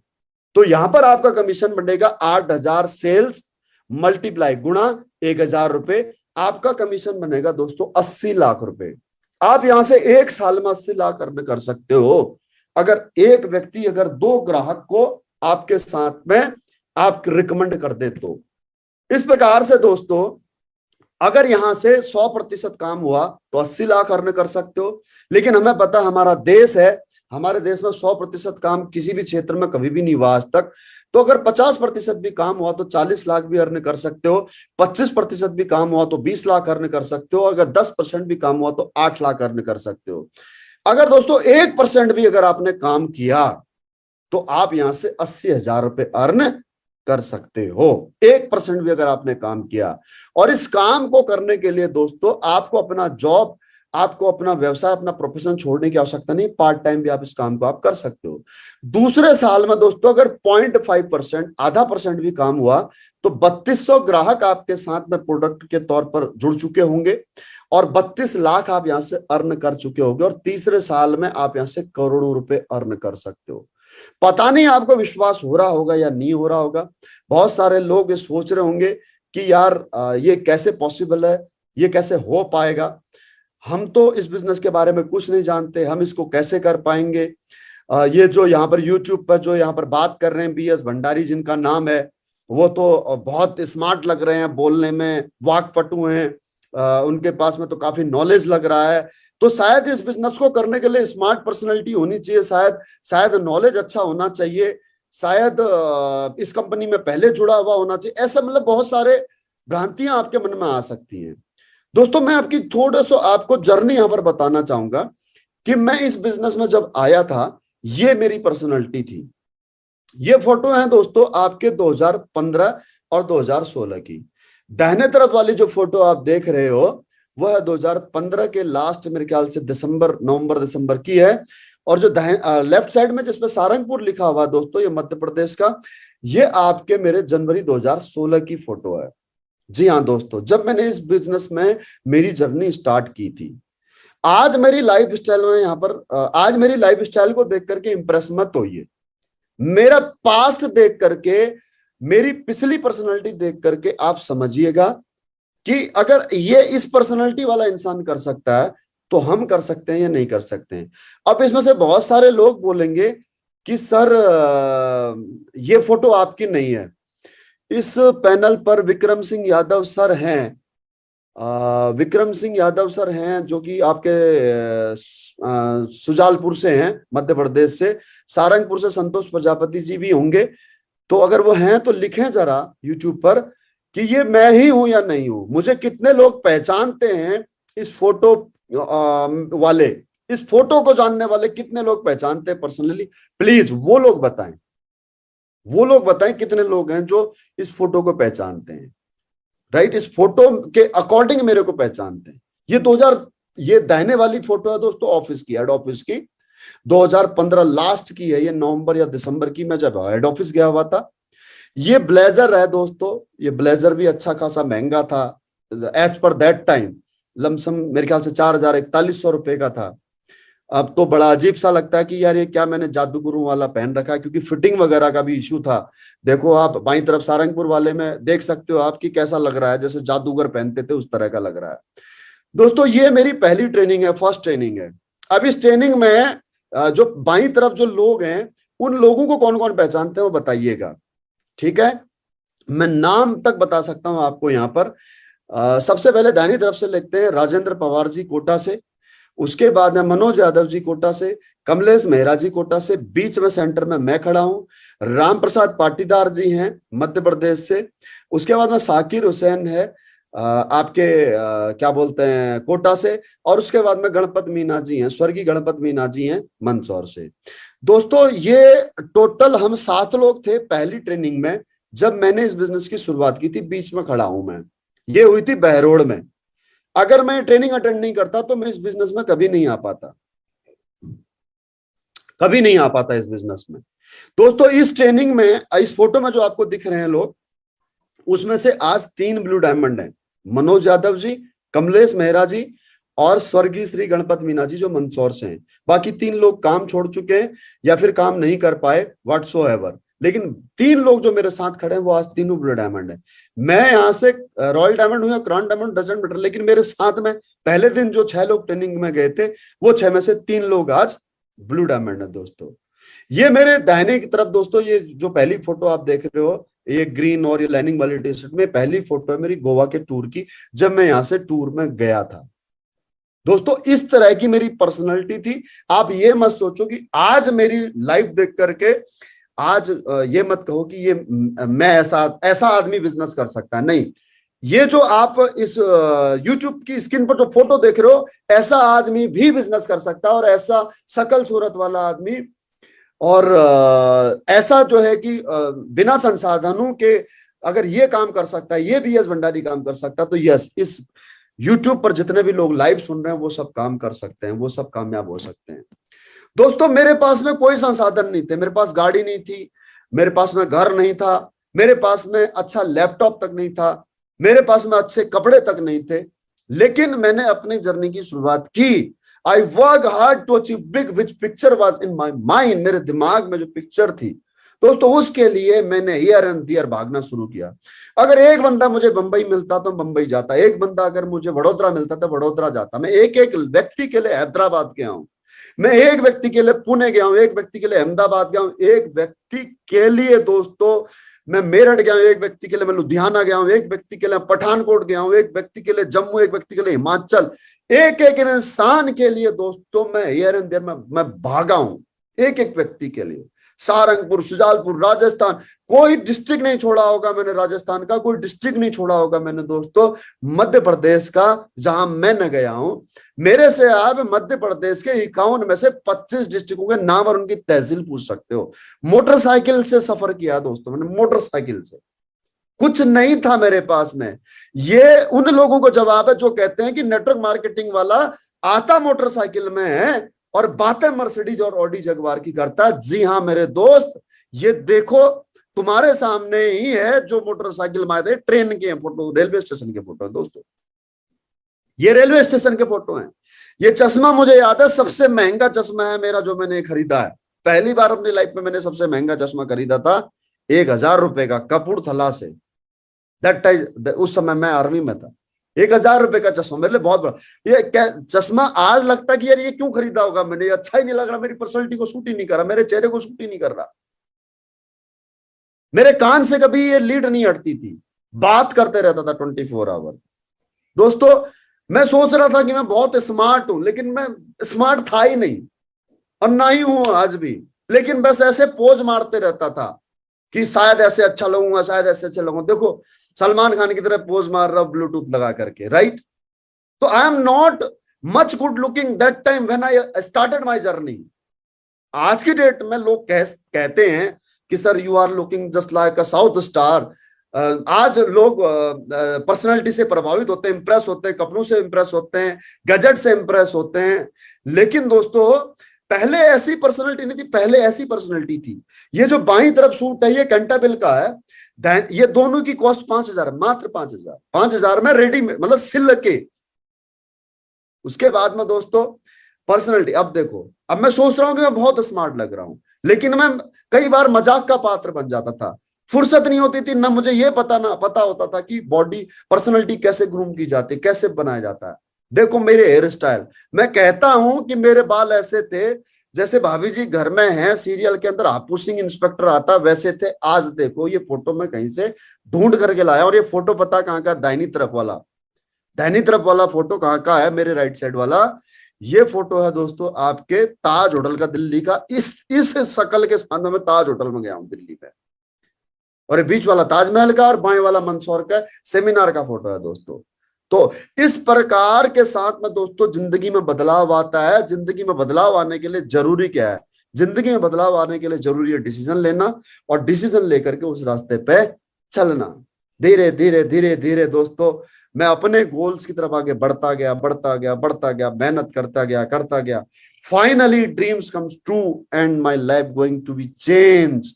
तो यहां पर आपका कमीशन बढ़ेगा 8000 सेल्स मल्टीप्लाई गुणा 1000 रुपए, आपका कमीशन बनेगा दोस्तों 80 लाख रुपए। आप यहां से 1 साल में 80 लाख अर्न कर सकते हो अगर एक व्यक्ति अगर 2 ग्राहक को आपके साथ में आप रिकमेंड कर दे तो। इस प्रकार से दोस्तों अगर यहां से 100% काम हुआ तो 80 लाख अर्न कर सकते हो। लेकिन हमें पता हमारा देश है, हमारे देश में 100% काम किसी भी क्षेत्र में कभी भी नहीं हुआ आज तक। तो अगर 50% भी काम हुआ तो 40 लाख भी अर्न कर सकते हो, 25% भी काम हुआ तो 20 लाख अर्न कर सकते हो, अगर 10% भी काम हुआ तो 8 लाख अर्न कर सकते हो। अगर दोस्तों 1% भी अगर आपने काम किया तो आप यहां से 80,000 रुपए अर्न कर सकते हो। 1% भी अगर आपने काम किया, और इस काम को करने के लिए दोस्तों आपको अपना जॉब, आपको अपना व्यवसाय, अपना प्रोफेशन छोड़ने की आवश्यकता नहीं। पार्ट टाइम भी आप इस काम को आप कर सकते हो। दूसरे साल में दोस्तों अगर 0.5%, आधा परसेंट भी काम हुआ तो 3200 ग्राहक आपके साथ में प्रोडक्ट के तौर पर जुड़ चुके होंगे, और 32 लाख आप यहां से अर्न कर चुके होंगे, और तीसरे साल में आप यहां से करोड़ों रुपए अर्न कर सकते हो। पता नहीं आपको विश्वास हो रहा होगा या नहीं हो रहा होगा। बहुत सारे लोग ये सोच रहे होंगे कि यार ये कैसे पॉसिबल है, ये कैसे हो पाएगा, हम तो इस बिजनेस के बारे में कुछ नहीं जानते, हम इसको कैसे कर पाएंगे। ये जो यहाँ पर यूट्यूब पर जो यहाँ पर बात कर रहे हैं BS भंडारी जिनका नाम है, वो तो बहुत स्मार्ट लग रहे हैं, बोलने में वाकपटु हैं, उनके पास में तो काफी नॉलेज लग रहा है। तो शायद इस बिजनेस को करने के लिए स्मार्ट पर्सनैलिटी होनी चाहिए, शायद नॉलेज अच्छा होना चाहिए, शायद इस कंपनी में पहले जुड़ा हुआ होना चाहिए। ऐसा मतलब बहुत सारे भ्रांतियां आपके मन में आ सकती हैं। दोस्तों मैं आपकी थोड़ा सा आपको जर्नी यहां पर बताना चाहूंगा कि मैं इस बिजनेस में जब आया था, ये मेरी पर्सनैलिटी थी। ये फोटो है दोस्तों आपके 2015 और 2016 की। दाहिने तरफ वाली जो फोटो आप देख रहे हो वह है 2015 के लास्ट, मेरे ख्याल से नवंबर दिसंबर की है। और जो लेफ्ट साइड में जिसपे सारंगपुर लिखा हुआ दोस्तों, ये मध्य प्रदेश का, ये आपके मेरे जनवरी 2016 की फोटो है। जी हाँ दोस्तों, जब मैंने इस बिजनेस में मेरी जर्नी स्टार्ट की थी। आज मेरी लाइफ स्टाइल में यहाँ पर आज मेरी लाइफ स्टाइल को देख करके इंप्रेस मत होइए। मेरा पास्ट देख करके, मेरी पिछली पर्सनालिटी देख करके आप समझिएगा कि अगर ये इस पर्सनालिटी वाला इंसान कर सकता है तो हम कर सकते हैं या नहीं कर सकते हैं। अब इसमें से बहुत सारे लोग बोलेंगे कि सर ये फोटो आपकी नहीं है। इस पैनल पर विक्रम सिंह यादव सर हैं, विक्रम सिंह यादव सर हैं जो कि आपके सुजालपुर से हैं, मध्य प्रदेश से। सारंगपुर से संतोष प्रजापति जी भी होंगे। तो अगर वो हैं तो लिखें जरा यूट्यूब पर कि ये मैं ही हूं या नहीं हूं। मुझे कितने लोग पहचानते हैं इस फोटो वाले, इस फोटो को जानने वाले कितने लोग पहचानते हैं पर्सनली, प्लीज वो लोग बताएं। वो लोग बताएं कितने लोग हैं जो इस फोटो को पहचानते हैं, राइट, इस फोटो के अकॉर्डिंग मेरे को पहचानते हैं। ये दाहिने वाली फोटो है दोस्तों ऑफिस की, हेड ऑफिस की, 2015 लास्ट की है। ये नवंबर या दिसंबर की, मैं जब हेड ऑफिस गया हुआ था। ये ब्लेजर है दोस्तों, ये ब्लेजर भी अच्छा खासा महंगा था as per that time, lump sum मेरे ख्याल से 4,4100 रुपए का था। अब तो बड़ा अजीब सा लगता है कि यार ये क्या मैंने जादूगुरु वाला पहन रखा है, क्योंकि फिटिंग वगैरह का भी इशू था। देखो आप बाईं तरफ सारंगपुर वाले में देख सकते हो आपकी कैसा लग रहा है, जैसे जादूगर पहनते थे उस तरह का लग रहा है। दोस्तों ये मेरी पहली ट्रेनिंग है, फर्स्ट ट्रेनिंग है। अब इस ट्रेनिंग में जो बाईं तरफ जो लोग हैं, उन लोगों को कौन कौन पहचानते हैं वो बताइएगा, ठीक है। मैं नाम तक बता सकता हूं आपको यहाँ पर। सबसे पहले दाहिनी तरफ से लिखते हैं राजेंद्र पवार जी कोटा से, उसके बाद में मनोज यादव जी कोटा से, कमलेश मेहरा जी कोटा से, बीच में सेंटर में मैं खड़ा हूं, राम प्रसाद पाटीदार जी हैं मध्य प्रदेश से, उसके बाद में साकिर हुसैन है आपके क्या बोलते हैं कोटा से, और उसके बाद में गणपत मीना जी हैं, स्वर्गीय गणपत मीना जी हैं मंदसौर से। दोस्तों ये टोटल हम 7 लोग थे पहली ट्रेनिंग में जब मैंने इस बिजनेस की शुरुआत की थी। बीच में खड़ा हूं मैं, ये हुई थी बहरोड में। अगर मैं ट्रेनिंग अटेंड नहीं करता तो मैं इस बिजनेस में कभी नहीं आ पाता, कभी नहीं आ पाता इस बिजनेस में। दोस्तों इस ट्रेनिंग में, इस फोटो में जो आपको दिख रहे हैं लोग, उसमें से आज 3 ब्लू डायमंड हैं, मनोज यादव जी, कमलेश मेहरा जी और स्वर्गीय श्री गणपत मीना जी जो मंदसौर से हैं। बाकी 3 लोग काम छोड़ चुके हैं या फिर काम नहीं कर पाए व्हाटसोएवर, लेकिन 3 लोग जो मेरे साथ खड़े हैं वो आज तीनों ब्लू डायमंड है। मैं यहाँ से रॉयल डायमंड हूँ या क्राउन डायमंड डजंट मैटर, लेकिन मेरे साथ में पहले दिन जो 6 लोग ट्रेनिंग में गए थे वो 6 में से 3 लोग आज ब्लू डायमंड है। दोस्तों ये मेरे दाहिने की तरफ दोस्तों, ये जो पहली फोटो आप देख रहे हो, ये ग्रीन और ये लाइनिंग वाली टी शर्ट में पहली फोटो है मेरी गोवा के टूर की, जब मैं यहाँ से टूर में गया था। दोस्तों इस तरह की मेरी पर्सनैलिटी थी। आप ये मत सोचो कि आज मेरी लाइफ देख करके आज ये मत कहो कि ये मैं ऐसा आदमी बिजनेस कर सकता है, नहीं। ये जो आप इस YouTube की स्क्रीन पर जो फोटो देख रहे हो, ऐसा आदमी भी बिजनेस कर सकता है, और ऐसा शकल सूरत वाला आदमी और ऐसा जो है कि बिना संसाधनों के अगर ये काम कर सकता है, ये BS भंडारी काम कर सकता है, तो यस, इस YouTube पर जितने भी लोग लाइव सुन रहे हैं वो सब काम कर सकते हैं, वो सब कामयाब हो सकते हैं। दोस्तों मेरे पास में कोई संसाधन नहीं थे, मेरे पास गाड़ी नहीं थी, मेरे पास में घर नहीं था, मेरे पास में अच्छा लैपटॉप तक नहीं था, मेरे पास में अच्छे कपड़े तक नहीं थे, लेकिन मैंने अपनी जर्नी की शुरुआत की। I work hard to achieve big which picture was in my mind, मेरे दिमाग में जो पिक्चर थी दोस्तों, उसके लिए मैंने ईयर एंड दियर भागना शुरू किया। अगर एक बंदा मुझे बंबई मिलता तो बंबई जाता, एक बंदा अगर मुझे वडोदरा मिलता तो वडोदरा जाता। मैं एक एक व्यक्ति के लिए हैदराबाद गया हूं, मैं एक व्यक्ति के लिए पुणे गया हूं, एक व्यक्ति के लिए अहमदाबाद गया हूं, एक व्यक्ति के लिए दोस्तों मैं मेरठ गया हूं, एक व्यक्ति के लिए मैं लुधियाना गया हूं, एक व्यक्ति के लिए पठानकोट गया हूं, एक व्यक्ति के लिए जम्मू, एक व्यक्ति के लिए हिमाचल। एक एक इंसान के लिए दोस्तों मैं हियर एंड देयर मैं भागा हूं, एक एक व्यक्ति के लिए। सारंगपुर, शुजालपुर, राजस्थान, कोई डिस्ट्रिक्ट नहीं छोड़ा होगा मैंने, राजस्थान का कोई डिस्ट्रिक्ट नहीं छोड़ा होगा मैंने दोस्तों, मध्य प्रदेश का जहां मैं न गया हूं। मेरे से आप मध्य प्रदेश के 51 में से 25 डिस्ट्रिक्टों के नाम और उनकी तहसील पूछ सकते हो। मोटरसाइकिल से सफर किया दोस्तों मैंने, मोटरसाइकिल से, कुछ नहीं था मेरे पास में। ये उन लोगों को जवाब है जो कहते हैं कि नेटवर्क मार्केटिंग वाला आता मोटरसाइकिल में है और बातें मर्सिडीज और ऑडी जगवार की करता है। जी हाँ मेरे दोस्त, ये देखो तुम्हारे सामने ही है जो मोटरसाइकिल में आए थे, ट्रेन के फोटो, रेलवे स्टेशन के फोटो है दोस्तों, ये रेलवे स्टेशन के फोटो हैं। ये चश्मा मुझे याद है, सबसे महंगा चश्मा है मेरा जो मैंने खरीदा है। पहली बार अपनी लाइफ में मैंने सबसे महंगा चश्मा खरीदा था 1000 रुपए का, कपूरथला से। दैट टाइम उस समय मैं आर्मी में था। 1000 रुपए का चश्मा मेरे लिए बहुत बड़ा। ये चश्मा आज लगता है कि यार ये क्यों खरीदा होगा मैंने, ये अच्छा ही नहीं लग रहा, मेरी पर्सनैलिटी को सूट ही नहीं कर रहा, मेरे चेहरे को सूट ही नहीं कर रहा। मेरे कान से कभी ये लीड नहीं हटती थी, बात करते रहता था 24 आवर। दोस्तों मैं सोच रहा था कि मैं बहुत स्मार्ट हूं, लेकिन मैं स्मार्ट था ही नहीं और ना ही हूं आज भी। लेकिन बस ऐसे पोज मारते रहता था कि शायद ऐसे अच्छा लगूंगा, शायद ऐसे अच्छा लगूंगा। देखो सलमान खान की तरह पोज मार रहा हूं ब्लूटूथ लगा करके, राइट। तो I am not much good looking that time when I started my journey. आज की डेट में लोग कहते हैं कि sir you are looking just like a south star. आज लोग पर्सनालिटी से प्रभावित होते हैं, इंप्रेस होते हैं, कपड़ों से इंप्रेस होते हैं, गैजेट से इंप्रेस होते हैं। लेकिन दोस्तों पहले ऐसी पर्सनालिटी नहीं थी, पहले ऐसी पर्सनालिटी थी। ये जो बाईं तरफ सूट है ये कैंटाबिल का है, ये दोनों की कॉस्ट 5000 है, मात्र 5000 में रेडी में, मतलब सिल के। उसके बाद में दोस्तों पर्सनालिटी, अब देखो, अब मैं सोच रहा हूं कि मैं बहुत स्मार्ट लग रहा हूं, लेकिन मैं कई बार मजाक का पात्र बन जाता था। फुर्सत नहीं होती थी, ना मुझे ये पता होता था कि बॉडी पर्सनालिटी कैसे ग्रूम की जाती है, कैसे बनाया जाता है। देखो मेरे हेयर स्टाइल, मैं कहता हूं कि मेरे बाल ऐसे थे जैसे भाभी जी घर में हैं सीरियल के अंदर हापुसिंग इंस्पेक्टर आता वैसे थे। आज देखो ये फोटो मैं कहीं से ढूंढ करके लाया, और ये फोटो पता कहां का, दाहिनी तरफ वाला फोटो कहां का है, मेरे राइट साइड वाला। ये फोटो है दोस्तों आपके ताज होटल का, दिल्ली का। इस शक्ल के साथ मैं ताज होटल में गया हूं दिल्ली में, और ये बीच वाला ताजमहल का और बाएं वाला मंदसौर का सेमिनार का फोटो है दोस्तों। तो इस प्रकार के साथ में दोस्तों जिंदगी में बदलाव आता है। जिंदगी में बदलाव आने के लिए जरूरी क्या है, जिंदगी में बदलाव आने के लिए जरूरी है डिसीजन लेना, और डिसीजन लेकर के उस रास्ते पे चलना। धीरे धीरे धीरे धीरे दोस्तों मैं अपने गोल्स की तरफ आगे बढ़ता गया, मेहनत करता गया। Finally dreams comes true and my life going to be change.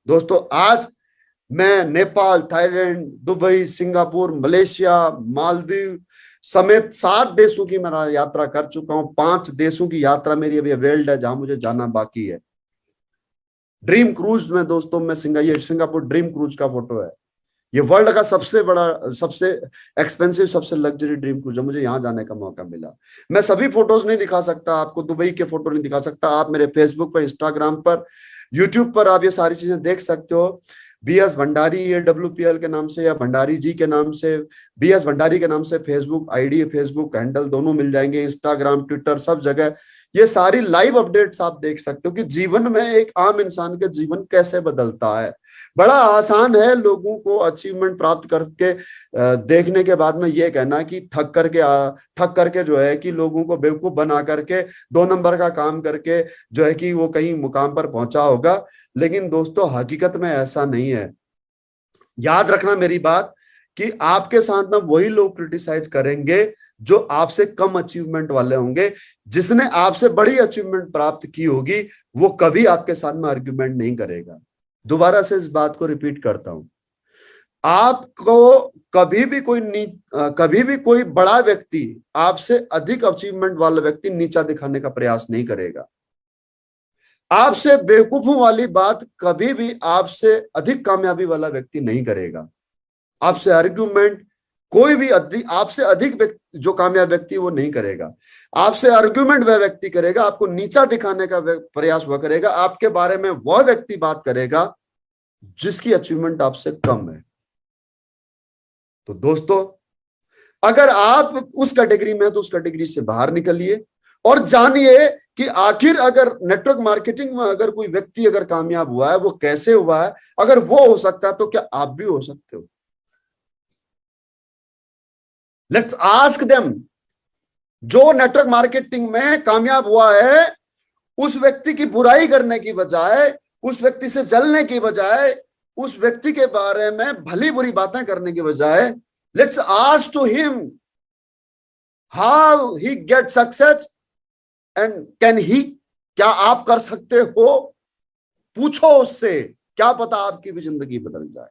दोस्तों आज मैं Nepal, Thailand, Dubai, Singapore, Malaysia, Maldives समेत 7 देशों की मैं यात्रा कर चुका हूं। 5 देशों की यात्रा मेरी अभी अवेल्ड है जहां मुझे जाना बाकी है। ड्रीम क्रूज में दोस्तों मैं सिंगापुर ड्रीम क्रूज का फोटो है। ये वर्ल्ड का सबसे बड़ा, सबसे एक्सपेंसिव, सबसे लग्जरी ड्रीम क्रूज है। मुझे यहाँ जाने का मौका मिला। मैं सभी फोटोज नहीं दिखा सकता आपको, दुबई के फोटो नहीं दिखा सकता। आप मेरे फेसबुक पर, इंस्टाग्राम पर, यूट्यूब पर आप ये सारी चीजें देख सकते हो। BS भंडारी ये WPL के नाम से या भंडारी जी के नाम से, BS भंडारी के नाम से फेसबुक आईडी, फेसबुक हैंडल दोनों मिल जाएंगे, इंस्टाग्राम, ट्विटर सब जगह ये सारी लाइव अपडेट्स आप देख सकते हो कि जीवन में एक आम इंसान के जीवन कैसे बदलता है। बड़ा आसान है लोगों को अचीवमेंट प्राप्त करके देखने के बाद में ये कहना कि थक करके जो है कि लोगों को बेवकूफ बना करके 2 नंबर का काम करके जो है कि वो कहीं मुकाम पर पहुंचा होगा। लेकिन दोस्तों हकीकत में ऐसा नहीं है। याद रखना मेरी बात कि आपके साथ में वही लोग क्रिटिसाइज करेंगे जो आपसे कम अचीवमेंट वाले होंगे। जिसने आपसे बड़ी अचीवमेंट प्राप्त की होगी वो कभी आपके साथ में आर्ग्यूमेंट नहीं करेगा। दोबारा से इस बात को रिपीट करता हूं, आपको कभी भी कोई बड़ा व्यक्ति आपसे अधिक अचीवमेंट वाला व्यक्ति नीचा दिखाने का प्रयास नहीं करेगा। आपसे बेवकूफों वाली बात कभी भी आपसे अधिक कामयाबी वाला व्यक्ति नहीं करेगा। आपसे आर्ग्यूमेंट कोई भी आपसे अधिक जो कामयाब व्यक्ति वो नहीं करेगा। आपसे आर्ग्यूमेंट वह व्यक्ति करेगा, आपको नीचा दिखाने का प्रयास वह करेगा, आपके बारे में वह व्यक्ति बात करेगा जिसकी अचीवमेंट आपसे कम है। तो दोस्तों अगर आप उस कैटेगरी में तो उस कैटेगरी से बाहर निकलिए और जानिए कि आखिर अगर नेटवर्क मार्केटिंग में अगर कोई व्यक्ति अगर कामयाब हुआ है वो कैसे हुआ है। अगर वो हो सकता है तो क्या आप भी हो सकते हो? Let's ask them. जो नेटवर्क मार्केटिंग में कामयाब हुआ है उस व्यक्ति की बुराई करने की बजाय, उस व्यक्ति से जलने की बजाय, उस व्यक्ति के बारे में भली बुरी बातें करने की बजाय, let's ask to him how he get success and can he. क्या आप कर सकते हो? पूछो उससे, क्या पता आपकी भी जिंदगी बदल जाए।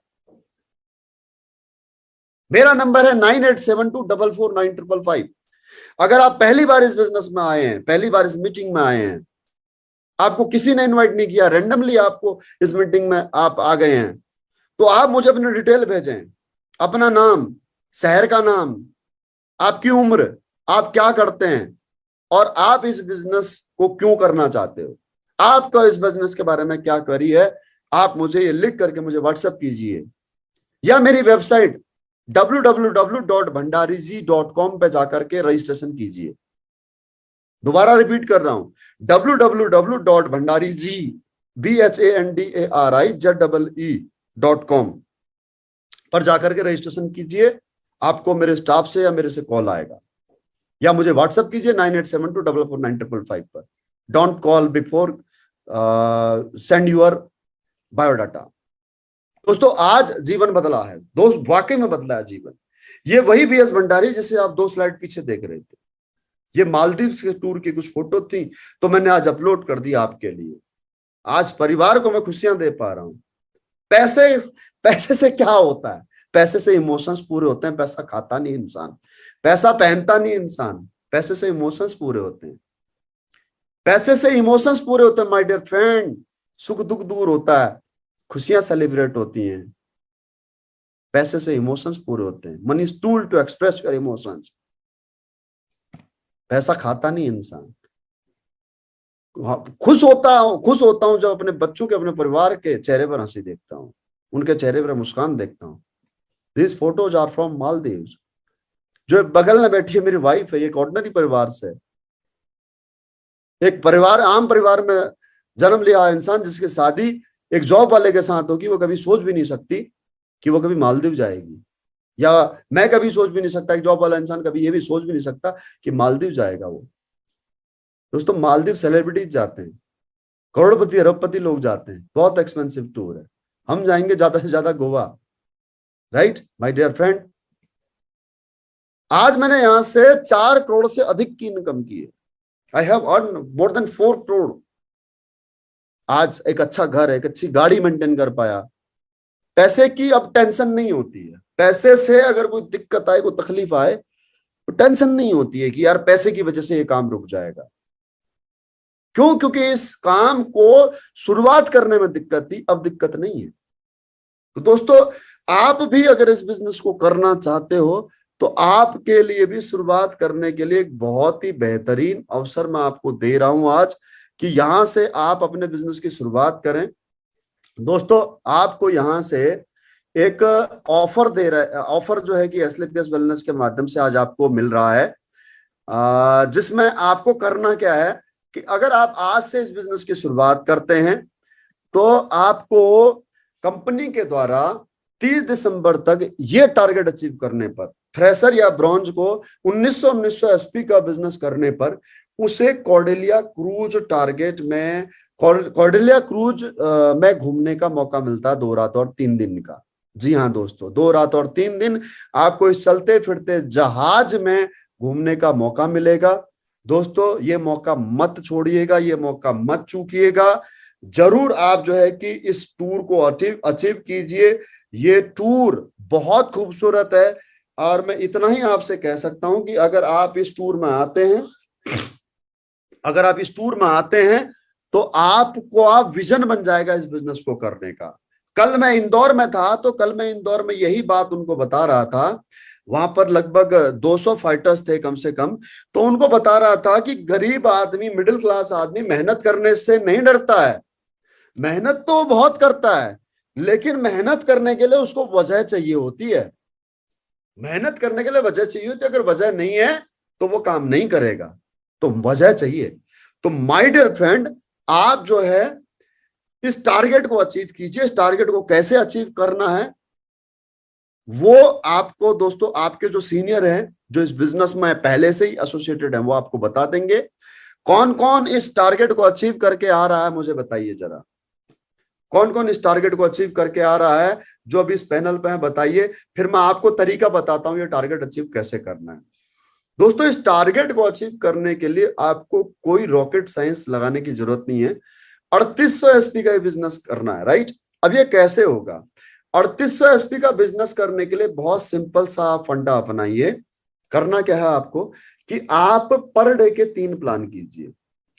मेरा नंबर है 9872449555। अगर आप पहली बार इस बिजनेस में आए हैं, पहली बार इस मीटिंग में आए हैं, आपको किसी ने इनवाइट नहीं किया, रैंडमली आपको इस मीटिंग में आप आ गए हैं, तो आप मुझे अपनी डिटेल भेजें। अपना नाम, शहर का नाम, आपकी उम्र, आप क्या करते हैं और आप इस बिजनेस को क्यों करना चाहते हो, आपका इस बिजनेस के बारे में क्या क्वेरी है, आप मुझे ये लिख करके मुझे व्हाट्सएप कीजिए या मेरी वेबसाइट www.bhandariji.com पे जाकर के रजिस्ट्रेशन कीजिए। दोबारा रिपीट कर रहा हूं, www.bhandarizee.com पर जाकर के रजिस्ट्रेशन कीजिए। आपको मेरे स्टाफ से या मेरे से कॉल आएगा या मुझे व्हाट्सएप कीजिए 9872449555 पर। Don't call before send your biodata. दोस्तों आज जीवन बदला है दोस्त, वाकई में बदला है जीवन। ये वही बीएस भंडारी जिसे आप 2 स्लाइड पीछे देख रहे थे। ये मालदीव के टूर की कुछ फोटो थी तो मैंने आज अपलोड कर दी आपके लिए। आज परिवार को मैं खुशियां दे पा रहा हूं। पैसे से क्या होता है? पैसे से इमोशंस पूरे होते हैं। पैसा खाता नहीं इंसान, पैसा पहनता नहीं इंसान, पैसे से इमोशंस पूरे होते हैं। पैसे से इमोशंस पूरे होते हैं माय डियर फ्रेंड। सुख दुख दूर होता है, खुशियां सेलिब्रेट होती हैं। पैसे से इमोशंस पूरे होते हैं। Money is tool to express your emotions. पैसा खाता नहीं इंसान। खुश होता हूं जब अपने बच्चों के, अपने परिवार के चेहरे पर हंसी देखता हूं, उनके चेहरे पर मुस्कान देखता हूं। This photos are from Maldives. जो बगल में बैठी है मेरी वाइफ है, एक ऑर्डिनरी परिवार से, एक परिवार, आम परिवार में जन्म लिया इंसान जिसकी शादी एक जॉब वाले के साथ होगी। वो कभी सोच भी नहीं सकती कि वो कभी मालदीव जाएगी, या मैं कभी सोच भी नहीं सकता, एक जॉब वाला इंसान कभी ये भी सोच भी नहीं सकता कि मालदीव जाएगा वो। दोस्तों मालदीव सेलिब्रिटीज जाते हैं, करोड़पति अरबपति लोग जाते हैं, बहुत एक्सपेंसिव टूर है। हम जाएंगे ज्यादा से ज्यादा Goa, right my dear friend. आज मैंने यहां से 4 करोड़ से अधिक की इनकम की है। I have earn more than 4 crore. आज एक अच्छा घर है, एक अच्छी गाड़ी मेंटेन कर पाया। पैसे की अब टेंशन नहीं होती है। पैसे से अगर कोई दिक्कत आए, कोई तकलीफ आए तो टेंशन नहीं होती है कि यार पैसे की वजह से ये काम रुक जाएगा। क्यों? क्योंकि इस काम को शुरुआत करने में दिक्कत थी, अब दिक्कत नहीं है। तो दोस्तों आप भी अगर इस बिजनेस को करना चाहते हो तो आपके लिए भी शुरुआत करने के लिए एक बहुत ही बेहतरीन अवसर मैं आपको दे रहा हूं आज, कि यहां से आप अपने बिजनेस की शुरुआत करें। दोस्तों आपको यहां से एक ऑफर दे रहा है। ऑफर जो है कि एसएलपीएस वेलनेस के माध्यम से आज आपको मिल रहा है, जिसमें आपको करना क्या है कि अगर आप आज से इस बिजनेस की शुरुआत करते हैं तो आपको कंपनी के द्वारा 30 दिसंबर तक ये टारगेट अचीव करने पर, थ्रेशर या ब्रॉन्ज को 1900 एसपी का बिजनेस करने पर उसे कॉर्डेलिया क्रूज टारगेट में, कॉर्डेलिया क्रूज में घूमने का मौका मिलता है 2 रात और 3 दिन का। जी हाँ दोस्तों, 2 रात और 3 दिन आपको इस चलते फिरते जहाज में घूमने का मौका मिलेगा। दोस्तों ये मौका मत छोड़िएगा, ये मौका मत चूकिएगा। जरूर आप जो है कि इस टूर को अचीव कीजिए। ये टूर बहुत खूबसूरत है और मैं इतना ही आपसे कह सकता हूं कि अगर आप इस टूर में आते हैं, अगर आप इस टूर में आते हैं तो आपको आप विजन बन जाएगा इस बिजनेस को करने का। कल मैं इंदौर में था तो कल मैं इंदौर में यही बात उनको बता रहा था। वहां पर लगभग 200 फाइटर्स थे कम से कम। तो उनको बता रहा था कि गरीब आदमी, मिडिल क्लास आदमी मेहनत करने से नहीं डरता है, मेहनत तो बहुत करता है, लेकिन मेहनत करने के लिए उसको वजह चाहिए होती है। मेहनत करने के लिए वजह चाहिए होती है, अगर वजह नहीं है तो वो काम नहीं करेगा, तो वजह चाहिए। तो माय डियर फ्रेंड, आप जो है इस टारगेट को अचीव कीजिए। इस टारगेट को कैसे अचीव करना है वो आपको दोस्तों, आपके जो सीनियर हैं, जो इस बिजनेस में पहले से ही एसोसिएटेड हैं, वो आपको बता देंगे। कौन कौन इस टारगेट को अचीव करके आ रहा है मुझे बताइए जरा, कौन कौन इस टारगेट को अचीव करके आ रहा है जो अभी इस पैनल पे है, बताइए। फिर मैं आपको तरीका बताता हूं ये टारगेट अचीव कैसे करना है। दोस्तों इस टारगेट को अचीव करने के लिए आपको कोई रॉकेट साइंस लगाने की जरूरत नहीं है। 3800 एसपी का बिजनेस करना है, राइट। अब ये कैसे होगा? 3800 एसपी का बिजनेस करने के लिए बहुत सिंपल सा फंडा अपनाइए। करना क्या है आपको कि आप पर डे के 3 प्लान कीजिए,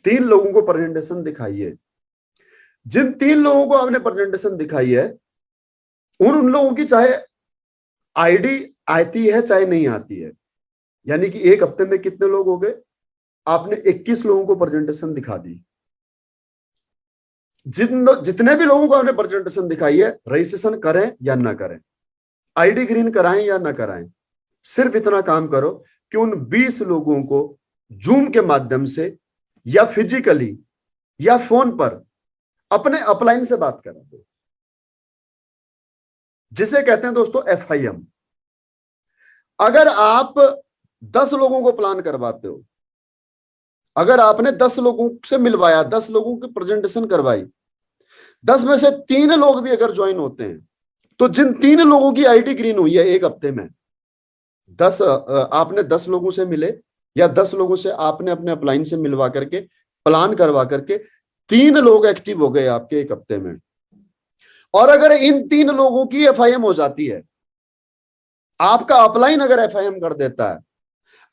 3 लोगों को प्रेजेंटेशन दिखाइए। जिन 3 लोगों को आपने प्रेजेंटेशन दिखाई है उन लोगों की चाहे आईडी आती है चाहे नहीं आती है, यानी कि एक हफ्ते में कितने लोग हो गए, आपने 21 लोगों को प्रेजेंटेशन दिखा दी। जितने भी लोगों को आपने प्रेजेंटेशन दिखाई है, रजिस्ट्रेशन करें या ना करें, आईडी ग्रीन कराएं या ना कराएं, सिर्फ इतना काम करो कि उन 20 लोगों को जूम के माध्यम से या फिजिकली या फोन पर अपने अपलाइन से बात करा दो, जिसे कहते हैं दोस्तों FIM। अगर आप 10 लोगों को प्लान करवाते हो, अगर आपने 10 लोगों से मिलवाया, 10 लोगों की प्रेजेंटेशन करवाई, 10 में से 3 लोग भी अगर ज्वाइन होते हैं, तो जिन 3 लोगों की आईडी ग्रीन हुई है एक हफ्ते में, 10 आपने 10 लोगों से मिले या 10 लोगों से आपने अपने अपलाइन से मिलवा करके प्लान करवा करके 3 लोग एक्टिव हो गए आपके एक हफ्ते में। और अगर इन 3 लोगों की FIM हो जाती है, आपका अपलाइन अगर FIM कर देता है,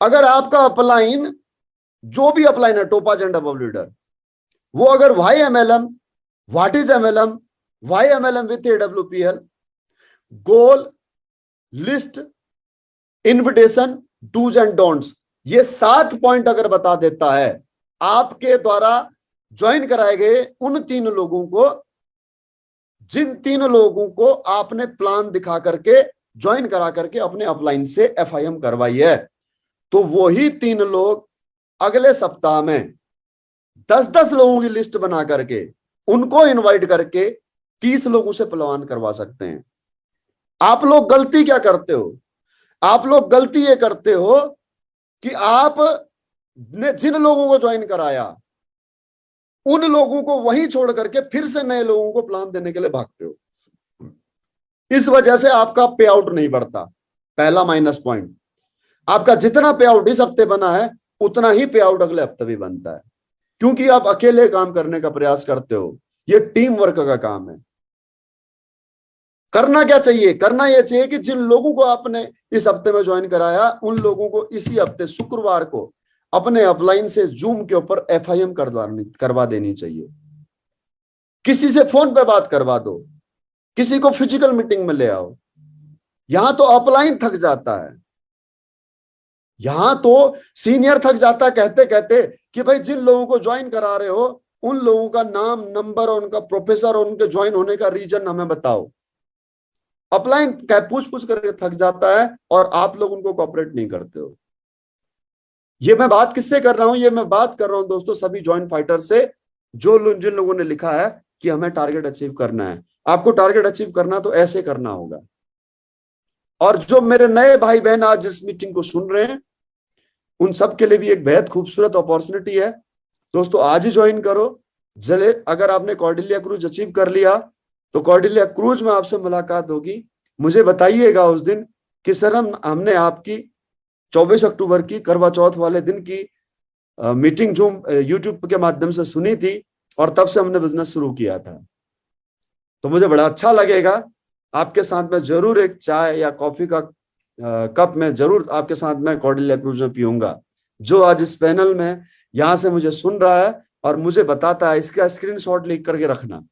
अगर आपका अपलाइन, जो भी अपलाइन है, टोपाज एंड अबव लीडर, वो अगर YMLM, what is MLM, YMLM with AWPL, goal, list, invitation, dos and don'ts, ये 7 पॉइंट अगर बता देता है आपके द्वारा ज्वाइन कराए गए उन 3 लोगों को, जिन 3 लोगों को आपने प्लान दिखा करके ज्वाइन करा करके अपने अपलाइन से FIM करवाई है, तो वही 3 लोग अगले सप्ताह में 10-10 लोगों की लिस्ट बना करके उनको इनवाइट करके 30 लोगों से प्लान करवा सकते हैं। आप लोग गलती क्या करते हो? आप लोग गलती ये करते हो कि आप ने जिन लोगों को ज्वाइन कराया उन लोगों को वहीं छोड़ करके फिर से नए लोगों को प्लान देने के लिए भागते हो। इस वजह से आपका पे आउट नहीं बढ़ता। पहला माइनस पॉइंट, आपका जितना पे आउट इस हफ्ते बना है उतना ही पे आउट अगले हफ्ते भी बनता है, क्योंकि आप अकेले काम करने का प्रयास करते हो। ये टीम वर्क का काम है। करना क्या चाहिए? करना यह चाहिए कि जिन लोगों को आपने इस हफ्ते में ज्वाइन कराया उन लोगों को इसी हफ्ते शुक्रवार को अपने अपलाइन से जूम के ऊपर FIM करवा देनी चाहिए। किसी से फोन पे बात करवा दो, किसी को फिजिकल मीटिंग में ले आओ। यहां तो अपलाइन थक जाता है, यहां तो सीनियर थक जाता है कहते कहते कि भाई जिन लोगों को ज्वाइन करा रहे हो उन लोगों का नाम, नंबर और उनका प्रोफेसर और उनके ज्वाइन होने का रीजन हमें बताओ। अपलाइन पूछ पूछ करके थक जाता है और आप लोग उनको कोऑपरेट नहीं करते हो। ये मैं बात किससे कर रहा हूं? ये मैं बात कर रहा हूं दोस्तों सभी जॉइंट फाइटर से, जिन लोगों ने लिखा है कि हमें टारगेट अचीव करना है। आपको टारगेट अचीव करना तो ऐसे करना होगा। और जो मेरे नए भाई बहन आज इस मीटिंग को सुन रहे हैं, उन सब के लिए भी एक बेहद खूबसूरत अपॉर्चुनिटी है दोस्तों, आज ही ज्वाइन करो। चले, अगर आपने कॉर्डेलिया क्रूज अचीव कर लिया तो कॉर्डेलिया क्रूज में आपसे मुलाकात होगी। मुझे बताइएगा उस दिन कि सर हमने आपकी 24 अक्टूबर की करवा चौथ वाले दिन की मीटिंग जो यूट्यूब के माध्यम से सुनी थी और तब से हमने बिजनेस शुरू किया था। तो मुझे बड़ा अच्छा लगेगा आपके साथ में जरूर एक चाय या कॉफी का कप में जरूर आपके साथ में कॉर्डेलिया क्रूज में पीऊंगा। जो आज इस पैनल में यहां से मुझे सुन रहा है और मुझे बताता है, इसका स्क्रीनशॉट लिख करके रखना।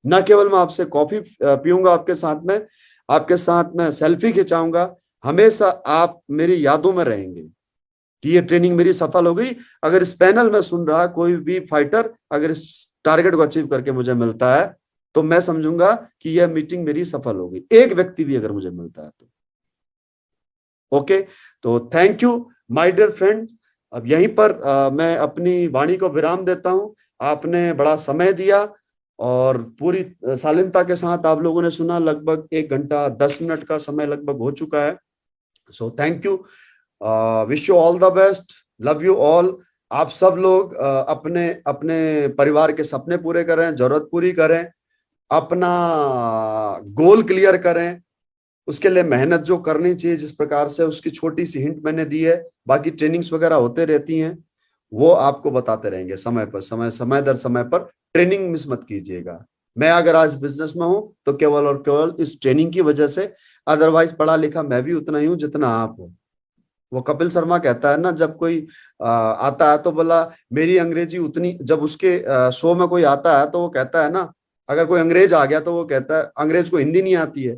न केवल मैं आपसे कॉफी पीऊंगा आपके साथ में सेल्फी खिंचाऊंगा, हमेशा आप मेरी यादों में रहेंगे कि ये ट्रेनिंग मेरी सफल हो गई। अगर इस पैनल में सुन रहा कोई भी फाइटर अगर इस टारगेट को अचीव करके मुझे मिलता है तो मैं समझूंगा कि यह मीटिंग मेरी सफल हो गई। एक व्यक्ति भी अगर मुझे मिलता है तो ओके। तो thank you my dear friend. अब यहीं पर मैं अपनी वाणी को विराम देता हूं। आपने बड़ा समय दिया और पूरी शालीनता के साथ आप लोगों ने सुना। लगभग 1 घंटा 10 मिनट का समय लगभग हो चुका है। So thank you, wish you all the best, love you all. आप सब लोग अपने अपने परिवार के सपने पूरे करें, जरूरत पूरी करें, अपना गोल क्लियर करें, उसके लिए मेहनत जो करनी चाहिए जिस प्रकार से, उसकी छोटी सी हिंट मैंने दी है। बाकी ट्रेनिंग्स वगैरह होते रहती हैं, वो आपको बताते रहेंगे समय पर समय दर समय पर। ट्रेनिंग मिस मत कीजिएगा। मैं अगर आज बिजनेस में हूं तो केवल और केवल इस ट्रेनिंग की वजह से, अदरवाइज पढ़ा लिखा मैं भी उतना ही हूं जितना आप हो। वो कपिल शर्मा कहता है ना, जब कोई आता है तो बोला मेरी अंग्रेजी उतनी, जब उसके शो में कोई आता है तो वो कहता है ना, अगर कोई अंग्रेज आ गया तो वो कहता है, अंग्रेज को हिंदी नहीं आती है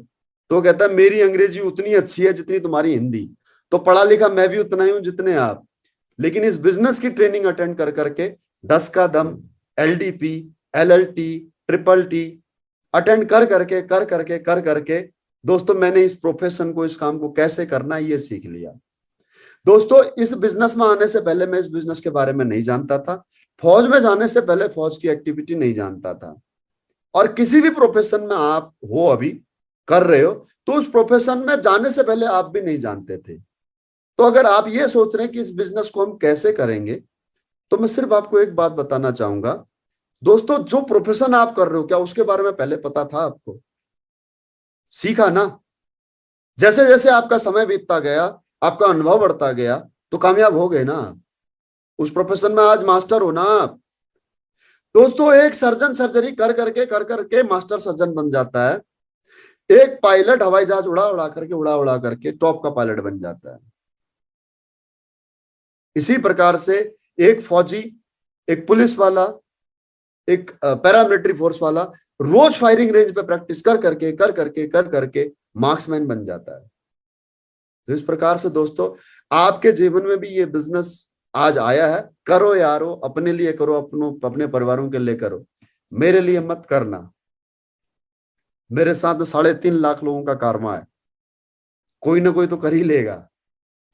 तो वो कहता है मेरी अंग्रेजी उतनी अच्छी है जितनी तुम्हारी हिंदी। तो पढ़ा लिखा मैं भी उतना ही हूं जितने आप। लेकिन इस बिजनेस की ट्रेनिंग अटेंड कर करके 10 का दम, LDP, LLT, TTT अटेंड कर करके दोस्तों मैंने इस प्रोफेशन को, इस काम को कैसे करना है ये सीख लिया। दोस्तों इस बिजनेस में आने से पहले मैं इस बिजनेस के बारे में नहीं जानता था। फौज में जाने से पहले फौज की एक्टिविटी नहीं जानता था। और किसी भी प्रोफेशन में आप हो, अभी कर रहे हो, तो उस प्रोफेशन में जाने से पहले आप भी नहीं जानते थे। तो अगर आप ये सोच रहे हैं कि इस बिजनेस को हम कैसे करेंगे, तो मैं सिर्फ आपको एक बात बताना चाहूंगा दोस्तों, जो प्रोफेशन आप कर रहे हो क्या उसके बारे में पहले पता था आपको? सीखा ना? जैसे जैसे आपका समय बीतता गया, आपका अनुभव बढ़ता गया, तो कामयाब हो गए ना। उस प्रोफेशन में आज मास्टर हो ना आप। दोस्तों एक सर्जन सर्जरी कर करके मास्टर सर्जन बन जाता है। एक पायलट हवाई जहाज उड़ा उड़ा करके टॉप का पायलट बन जाता है। इसी प्रकार से एक फौजी, एक पुलिस वाला, एक पैरामिलिट्री फोर्स वाला रोज फायरिंग रेंज पे प्रैक्टिस कर करके मार्क्समैन बन जाता है। तो इस प्रकार से दोस्तों आपके जीवन में भी ये बिजनेस आज आया है। करो यारो, अपने लिए करो, अपने परिवारों के लिए करो, मेरे लिए मत करना। मेरे साथ 3.5 लाख लोगों का कारमा है, कोई ना कोई तो कर ही लेगा।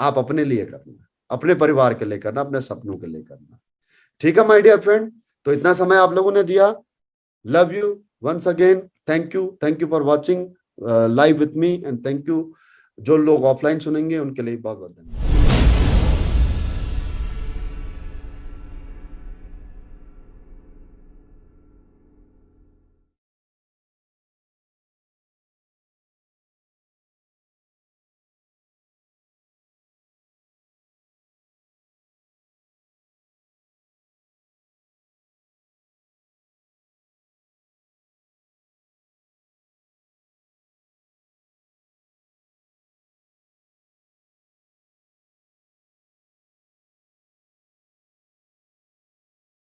आप अपने लिए करना, अपने परिवार के लिए करना, अपने सपनों के लिए करना। ठीक है माय डियर फ्रेंड, तो इतना समय आप लोगों ने दिया। Love you once again. Thank you for watching live with me and thank you. जो लोग ऑफलाइन सुनेंगे उनके लिए बहुत बहुत धन्यवाद।